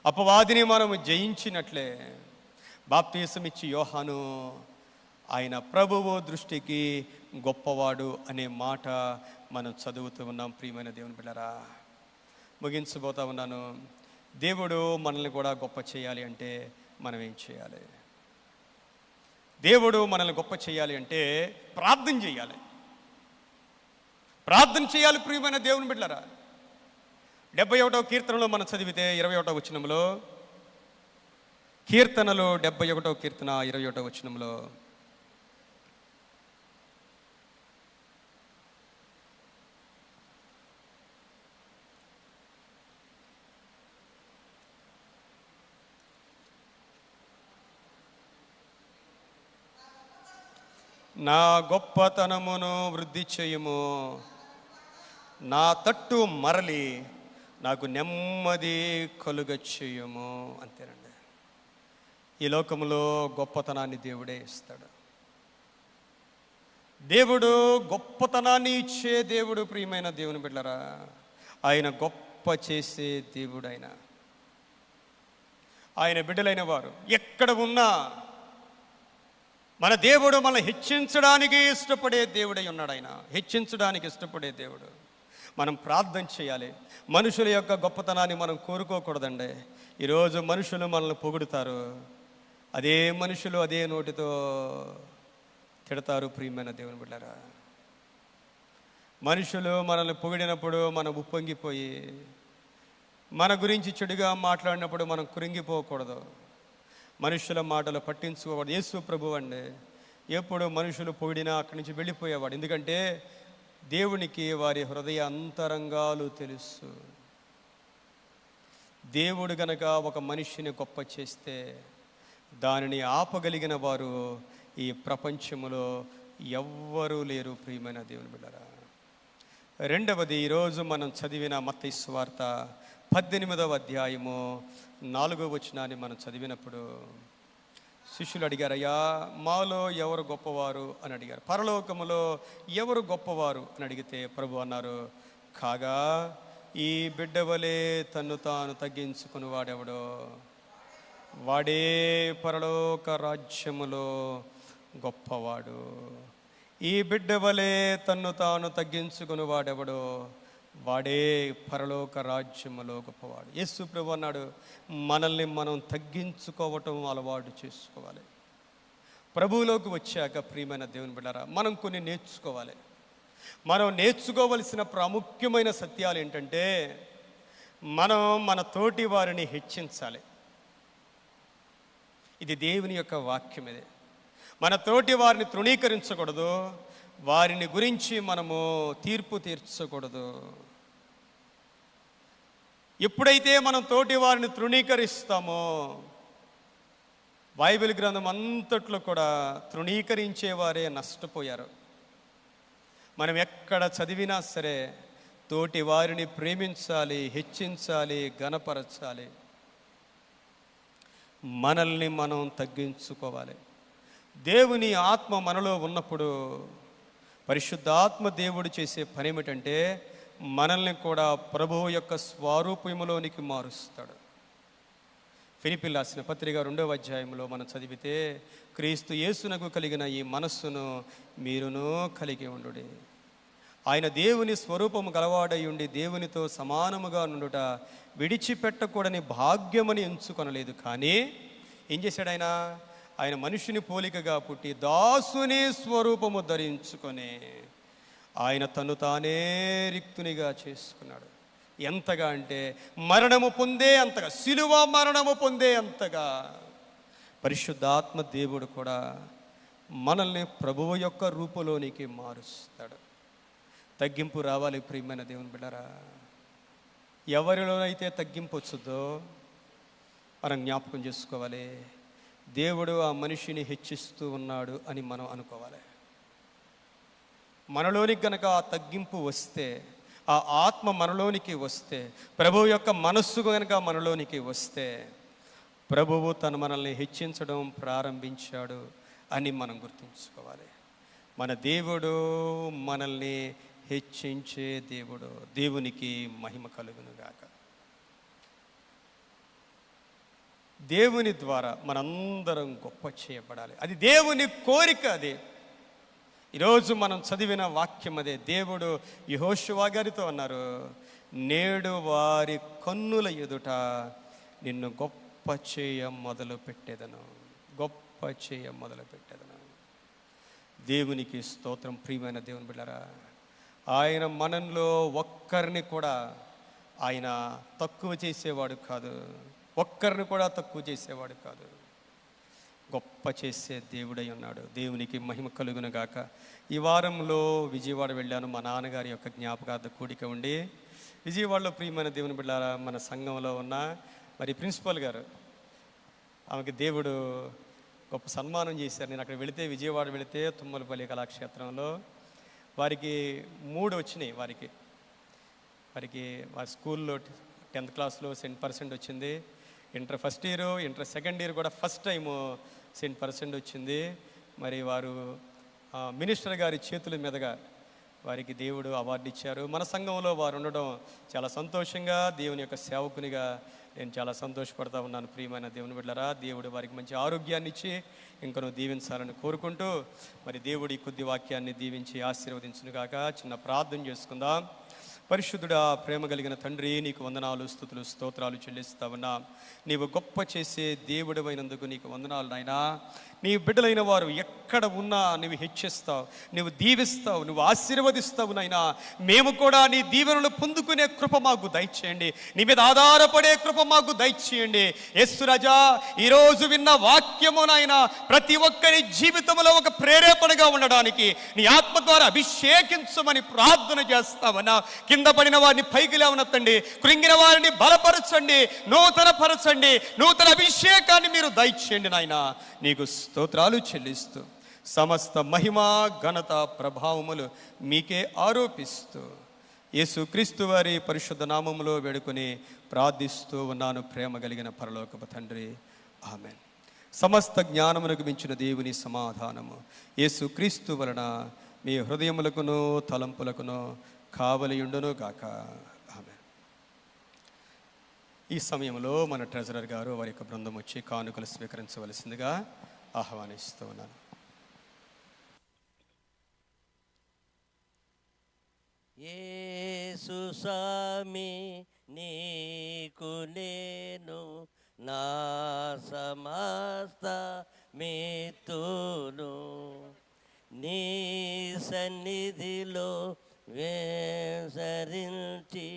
Speaker 1: అపవాదిని మనం జయించినట్లే. బాప్తీసమిచ్చి యోహాను ఆయన ప్రభువు దృష్టికి గొప్పవాడు అనే మాట మనం చదువుతూ ఉన్నాం. ప్రియమైన దేవుని బిడ్డలారా, ముగించబోతా ఉన్నాను. దేవుడు మనల్ని కూడా గొప్ప చేయాలి అంటే మనం ఏం చేయాలి? దేవుడు మనల్ని గొప్ప చేయాలి అంటే ప్రార్థన చేయాలి. ప్రార్థన చేయాలి ప్రియమైన దేవుని బిడ్డలారా. 71వ కీర్తనలో మనం చదివితే 21వ వచనంలో, కీర్తనలో 71వ కీర్తన 21వ వచనంలో, నా గొప్పతనమును వృద్ధి చేయుము, నా తట్టు మరలి నాకు నెమ్మది కలుగ చేయుము. అంతేనండి. ఈ లోకంలో గొప్పతనాన్ని దేవుడే ఇస్తాడు. దేవుడు గొప్పతనాన్ని ఇచ్చే దేవుడు. ప్రియమైన దేవుని బిడ్డలారా, ఆయన గొప్ప చేసే దేవుడు. ఆయన బిడ్డలైన వారు ఎక్కడ ఉన్నా మన దేవుడు మనల్ని హెచ్చించడానికి ఇష్టపడే దేవుడై ఉన్నాడు. ఆయన హెచ్చించడానికి ఇష్టపడే దేవుడు. మనం ప్రార్థన చేయాలి. మనుషుల యొక్క గొప్పతనాన్ని మనం కోరుకోకూడదండి. ఈరోజు మనుషులు మనల్ని పొగుడుతారు, అదే మనుషులు అదే నోటితో తిడతారు. ప్రియమైన దేవుని బిడ్డలారా, మనుషులు మనల్ని పొగిడినప్పుడు మనం ఉప్పొంగిపోయి మన గురించి చెడుగా మాట్లాడినప్పుడు మనం కృంగిపోకూడదు. మనుషుల మాటలు పట్టించుకోకూడదు. యేసు ప్రభువు అండి ఎప్పుడు మనుషులు పొగిడినా అక్కడి నుంచి వెళ్ళిపోయేవాడు. ఎందుకంటే దేవునికి వారి హృదయ అంతరంగాలు తెలుసు. దేవుడు గనక ఒక మనిషిని గొప్ప చేస్తే దానిని ఆపగలిగిన వారు ఈ ప్రపంచంలో ఎవ్వరూ లేరు. ప్రియమైన దేవుని బిడ్డలారా, రెండవది, ఈరోజు మనం చదివిన మత్తయి సువార్త 18వ అధ్యాయము 4వ వచనాన్ని మనం చదివినప్పుడు శిష్యులు అడిగారు, అయ్యా మాలో ఎవరు గొప్పవారు అని అడిగారు. పరలోకములో ఎవరు గొప్పవారు అని అడిగితే ప్రభు అన్నారు, కాగా ఈ బిడ్డ వలె తన్ను తాను తగ్గించుకుని వాడెవడో వాడే పరలోక రాజ్యములో గొప్పవాడు. ఈ బిడ్డ వలె తన్ను తాను తగ్గించుకుని వాడెవడో వాడే పరలోక రాజ్యములో గొప్పవాడు. యేసు ప్రభు అన్నాడు, మనల్ని మనం తగ్గించుకోవటం అలవాటు చేసుకోవాలి. ప్రభువులోకి వచ్చాక ప్రియమైన దేవుని బిడ్డలారా, మనం కొన్ని నేర్చుకోవాలి. మనం నేర్చుకోవలసిన ప్రాముఖ్యమైన సత్యాలు ఏంటంటే, మనం మన తోటి వారిని హెచ్చించాలి. ఇది దేవుని యొక్క వాక్యం. ఇది మన తోటి వారిని తృణీకరించకూడదు, వారిని గురించి మనము తీర్పు తీర్చకూడదు. ఎప్పుడైతే మనం తోటి వారిని తృణీకరిస్తామో, బైబిల్ గ్రంథం అంతట్లో కూడా తృణీకరించేవారే నష్టపోయారు. మనం ఎక్కడ చదివినా సరే తోటి వారిని ప్రేమించాలి, హెచ్చించాలి, ఘనపరచాలి. మనల్ని మనం తగ్గించుకోవాలి. దేవుని ఆత్మ మనలో ఉన్నప్పుడు పరిశుద్ధాత్మ దేవుడు చేసే పని ఏమిటంటే మనల్ని కూడా ప్రభువు యొక్క స్వరూపములోనికి మారుస్తాడు. ఫిలిప్పీయులకు రాసిన పత్రిక 2వ అధ్యాయంలో మనం చదివితే, క్రీస్తు యేసునకు కలిగిన ఈ మనస్సును మీరును కలిగి ఉండుడి. ఆయన దేవుని స్వరూపము గలవాడై ఉండి దేవునితో సమానముగా నుండుట విడిచిపెట్టకూడని భాగ్యమని ఎంచుకొనలేదు. కానీ ఏం చేశాడు ఆయన మనుషుని పోలికగా పుట్టి దాసుని స్వరూపము ధరించుకొని ఆయన తను తానే రిక్తునిగా చేసుకున్నాడు. ఎంతగా అంటే మరణము పొందే అంతగా, శిలువ మరణము పొందే అంతగా పరిశుద్ధాత్మ దేవుడు కూడా మనల్ని ప్రభువు యొక్క రూపంలోనికి మారుస్తాడు. తగ్గింపు రావాలి ప్రియమైన దేవుని బిడ్డలారా. ఎవరిలోనైతే తగ్గింపు వచ్చుద్దో మనం జ్ఞాపకం చేసుకోవాలి, దేవుడు ఆ మనిషిని హెచ్చిస్తూ ఉన్నాడు అని మనం అనుకోవాలి. మనలోనికి గనక ఆ తగ్గింపు వస్తే, ఆ ఆత్మ మనలోనికి వస్తే, ప్రభువు యొక్క మనస్సు గనక మనలోనికి వస్తే, ప్రభువు తను మనల్ని హెచ్చించడం ప్రారంభించాడు అని మనం గుర్తుంచుకోవాలి. మన దేవుడు మనల్ని హెచ్చించే దేవుడు. దేవునికి మహిమ కలుగునుగాక. దేవుని ద్వారా మనందరం గొప్ప చేయబడాలి. అది దేవుని కోరిక. అది ఈరోజు మనం చదివిన వాక్యం అదే. దేవుడు యెహోషువ గారితో అన్నారు, నేడు వారి కన్నుల ఎదుట నిన్ను గొప్ప చేయ మొదలు పెట్టేదను, గొప్ప చేయ మొదలు పెట్టేదను. దేవునికి స్తోత్రం. ప్రియమైన దేవుని బిడ్డలారా, ఆయన మనలో ఒక్కరిని కూడా ఆయన తక్కువ చేసేవాడు కాదు, ఒక్కరిని కూడా తక్కువ చేసేవాడు కాదు. గొప్ప చేసే దేవుడై ఉన్నాడు. దేవునికి మహిమ కలుగును గాక. ఈ వారంలో విజయవాడ వెళ్ళాను. మా నాన్నగారి యొక్క జ్ఞాపకార్థ కూడిక ఉండి విజయవాడలో ప్రియమైన దేవుని బిడ్డలారా, మన సంఘంలో ఉన్న మరి ప్రిన్సిపల్ గారు, ఆమెకి దేవుడు గొప్ప సన్మానం చేశారు. నేను అక్కడ వెళితే, విజయవాడ వెళితే తుమ్మలపల్లి కళాక్షేత్రంలో వారికి 3 వచ్చినాయి. వారికి వారి స్కూల్లో 10th క్లాస్లో 100% వచ్చింది. Inter first year, inter second year కూడా ఫస్ట్ టైము 100% వచ్చింది. మరి వారు మినిస్టర్ గారి చేతుల మీదుగా వారికి దేవుడు అవార్డు ఇచ్చారు. మన సంఘంలో వారు ఉండడం చాలా సంతోషంగా, దేవుని యొక్క సేవకునిగా నేను చాలా సంతోషపడతా ఉన్నాను. ప్రియమైన దేవుని బిడ్డలారా, దేవుడు వారికి మంచి ఆరోగ్యాన్ని ఇచ్చి ఇంకను దీవించాలని కోరుకుంటూ మరి దేవుడి కొద్ది వాక్యాన్ని దీవించి ఆశీర్వదించును గాక. చిన్న ప్రార్థన చేసుకుందాం. పరిశుద్ధుడా, ప్రేమ కలిగిన తండ్రి, నీకు వందనాలు, స్తుతులు, స్తోత్రాలు చెల్లిస్తా ఉన్నా. నీవు గొప్ప చేసే దేవుడమైనందుకు నీకు వందనాలు నాయనా. నీ బిడ్డలైన వారు ఎక్కడ ఉన్నా నువ్వు హెచ్చిస్తావు, నువ్వు దీవిస్తావు, నువ్వు ఆశీర్వదిస్తావు నాయనా. మేము కూడా నీ దీవెనలు పొందుకునే కృప మాకు దయచేయండి. నీ మీద ఆధారపడే కృప మాకు దయచేయండి. యేసు రాజా, ఈరోజు విన్న వాక్యము నాయనా ప్రతి ఒక్కరి జీవితంలో ఒక ప్రేరేపణగా ఉండడానికి నీ ఆత్మ ద్వారా అభిషేకించమని ప్రార్థన చేస్తావన్నా. కింద పడిన వారిని పైకి లేవనెత్తండి, కృంగిన వారిని బలపరచండి, నూతన పరచండి, నూతన అభిషేకాన్ని మీరు దయచేయండి నాయనా. నీకు స్తోత్రాలు చెల్లిస్తూ సమస్త మహిమ, ఘనత, ప్రభావములు మీకే ఆరోపిస్తూ యేసుక్రీస్తు వారి పరిశుద్ధ నామములో వేడుకొని ప్రార్థిస్తూ ఉన్నాను. ప్రేమ కలిగిన పరలోకపు తండ్రి, ఆమేన్. సమస్త జ్ఞానమునకు మించిన దేవుని సమాధానము యేసుక్రీస్తు వలన మీ హృదయములకును తలంపులకును కావలియుండును గాక. ఆమేన్. ఈ సమయంలో మన ట్రెజరర్ గారు వారి యొక్క బృందం వచ్చి కానుకలు స్వీకరించవలసిందిగా ఆహ్వానిస్తూ ఉన్నాను.
Speaker 2: యేసు స్వామి నీకు నేను నా సమస్త మిత్తును, నీ సన్నిధిలో వేసరించి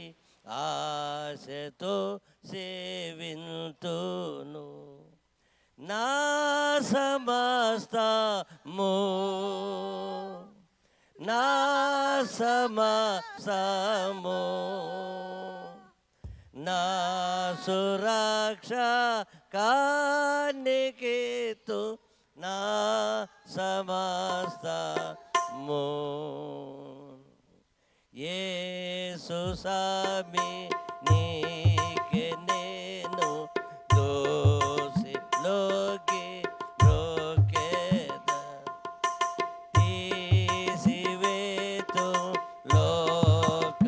Speaker 2: ఆశతో సేవింతును. నా సమస్తము నా సమస్తము నా సురక్ష కానికేతు నా సమస్తము. యేసు స్వామి నీకే నేను దోసిలోకి రోకేద, తీసివేతు లోక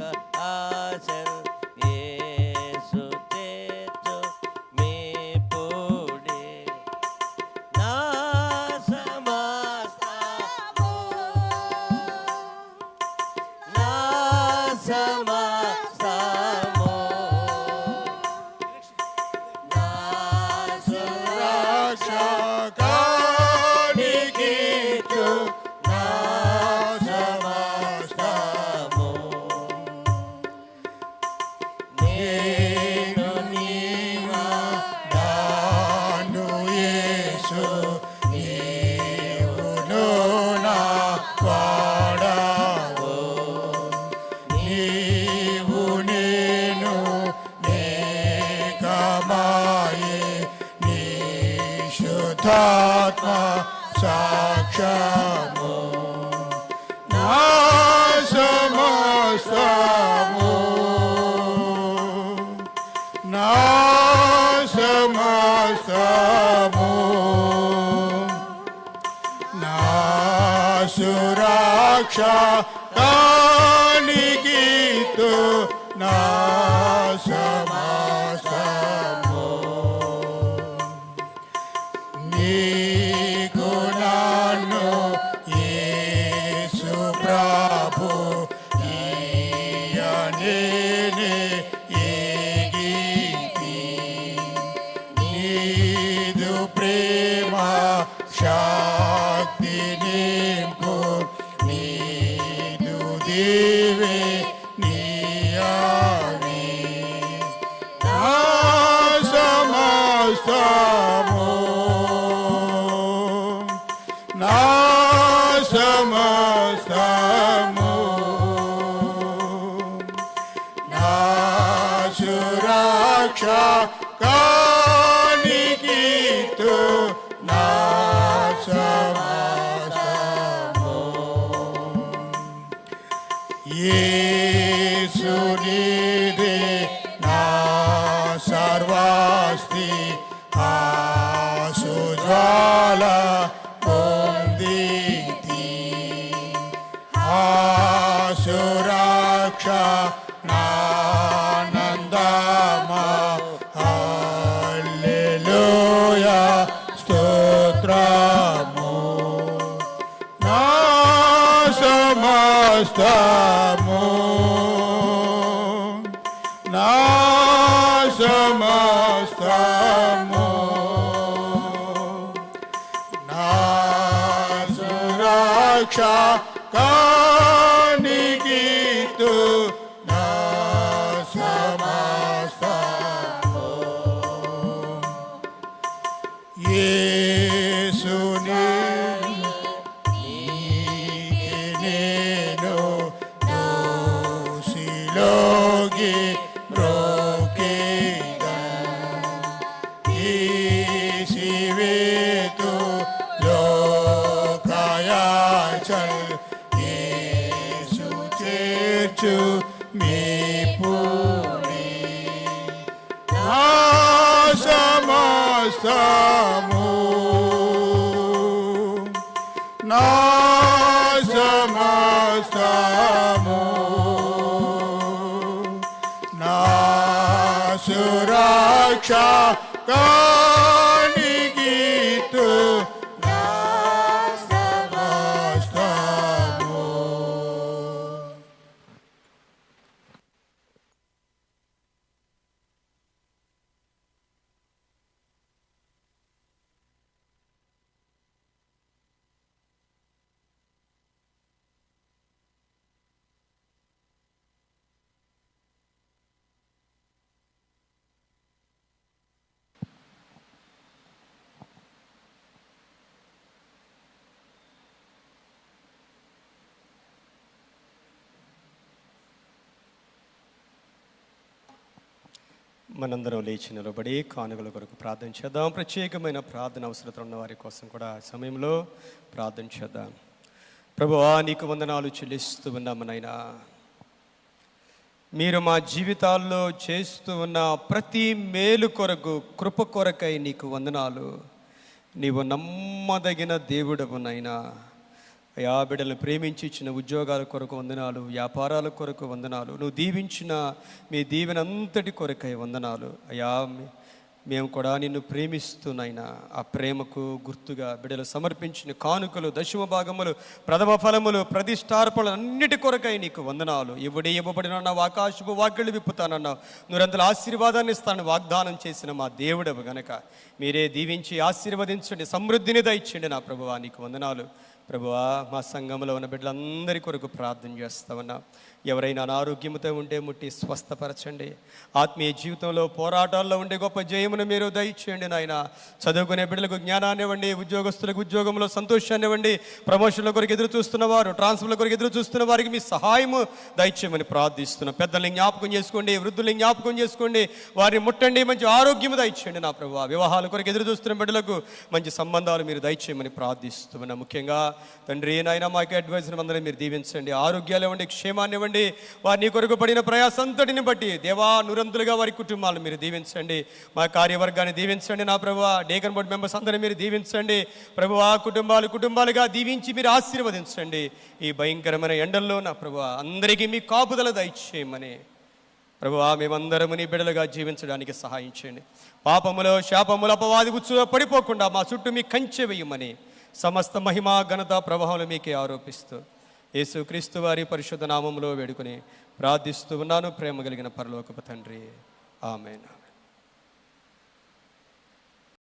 Speaker 2: ఆశలు యేసు తెచ్చు మీ పూడే. నా సమస్తము నా సమస్తము నా సురక్ష కానికేతు నా సమస్తము. నేను నీవాడను యేసు, నీవును నా వాడవు. నీవు నేను ఏకమాయే, నీ శుద్ధాత్మ సాక్ష్యము నా సమస్తము నా సమస్తము నా సురక్ష కానికేతు నా సమస్తము. నీకు నన్ను యేసు ప్రభు ఈయనేనే ఏగితి, నీదు ప్రేమ శక్తి నింపు, నీదు దివే నీయావి నా సమస్తము నా సమస్తము నా సురక్ష కానికేతు నా సమస్తము. యేసు నీదే నా సర్వస్తి, నానందమా హల్లెలూయా స్తోత్రము నా సమస్తము నా సమస్తము నా సురక్ష కానికితు నా సమస్తము యేసుని నీకే నేను దోషిలోకి తీసివేతు లోకాయాచల్ యేసు చేర్చు మీ పూరి నా సమస్తము నా సమస్తము నా సురక్ష కానికితు నా సమస్తము
Speaker 1: మనందరం లేచి నిలబడి కానుకల కొరకు ప్రార్థన చేద్దాం. ప్రత్యేకమైన ప్రార్థన అవసరత ఉన్న వారి కోసం కూడా సమయంలో ప్రార్థన చేద్దాం. ప్రభువా, నీకు వందనాలు చెల్లిస్తూ ఉన్నాము నాయనా. మీరు మా జీవితాల్లో చేస్తూ ఉన్న ప్రతి మేలు కొరకు, కృప కొరకై నీకు వందనాలు. నీవు నమ్మదగిన దేవుడవు నాయనా. అయా, బిడ్డలను ప్రేమించి ఇచ్చిన ఉద్యోగాల కొరకు వందనాలు, వ్యాపారాల కొరకు వందనాలు, నువ్వు దీవించిన మీ దీవెనంతటి కొరకై వందనాలు. అయా, మేము కూడా నిన్ను ప్రేమిస్తున్నాయినా ఆ ప్రేమకు గుర్తుగా బిడ్డలు సమర్పించిన కానుకలు, దశమ భాగములు, ప్రథమ ఫలములు, ప్రతిష్టార్పణలు అన్నిటి కొరకై నీకు వందనాలు. ఇవ్వబడినన్నావు, ఆకాశపు వాకిళ్ళు విప్పుతానన్నావు, నూరంతల ఆశీర్వాదాన్ని ఇస్తాను వాగ్దానం చేసిన మా దేవుడవు గనక మీరే దీవించి ఆశీర్వదించండి, సమృద్ధిని దయచేయండి నా ప్రభువా. నీకు వందనాలు ప్రభువా. మా సంఘంలో ఉన్న బిడ్డలందరి కొరకు ప్రార్థన చేస్తామన్నా. ఎవరైనా అనారోగ్యంతో ఉంటే ముట్టి స్వస్థపరచండి. ఆత్మీయ జీవితంలో పోరాటాల్లో ఉండే గొప్ప జయమును మీరు దయచేయండి నాయన. చదువుకునే బిడ్డలకు జ్ఞానాన్ని ఇవ్వండి, ఉద్యోగస్తులకు ఉద్యోగంలో సంతోషాన్ని ఇవ్వండి, ప్రమోషన్ల కొరకు ఎదురు చూస్తున్న వారు, ట్రాన్స్ఫర్ల కొరకు ఎదురు చూస్తున్న వారికి మీ సహాయము దయచేయమని ప్రార్థిస్తున్నాం. పెద్దల్ని జ్ఞాపకం చేసుకోండి, వృద్ధుల్ని జ్ఞాపకం చేసుకోండి, వారిని ముట్టండి, మంచి ఆరోగ్యము దయచేయండి నా ప్రభువా. వివాహాల కొరకు ఎదురు చూస్తున్న బిడ్డలకు మంచి సంబంధాలు మీరు దయచేయమని ప్రార్థిస్తున్నాం. ముఖ్యంగా తండ్రి నాయన మాకు అడ్వైజర్ అందరినీ మీరు దీవించండి, ఆరోగ్యాలు ఇవ్వండి, క్షేమాన్ని ఇవ్వండి. వారి నీ కొరకు పడిన ప్రయాసంతటిని బట్టి దేవా నురంతులుగా వారి కుటుంబాలను మీరు దీవించండి. మా కార్యవర్గాన్ని దీవించండి నా ప్రభువా. డేకన్ బోర్డ్ మెంబర్స్ అందరినీ మీరు దీవించండి ప్రభువా. కుటుంబాలుగా దీవించి మీరు ఆశీర్వదించండి. ఈ భయంకరమైన ఎండల్లో నా ప్రభువా అందరికీ మీ కాపుదల దయచేయమని ప్రభువా మేమందరము నీ బిడ్డలుగా జీవించడానికి సహాయం చేయండి. పాపములో, శాపములో, అపవాది ఉచ్చులో పడిపోకుండా మా చుట్టూ మీ కంచె వేయమని సమస్త మహిమా, ఘనత, ప్రభావం మీకే ఆరోపిస్తూ యేసుక్రీస్తు వారి పరిశుద్ధ నామములో వేడుకొని ప్రార్థిస్తూ ఉన్నాను ప్రేమ కలిగిన పరలోకపు తండ్రి. ఆమేన్.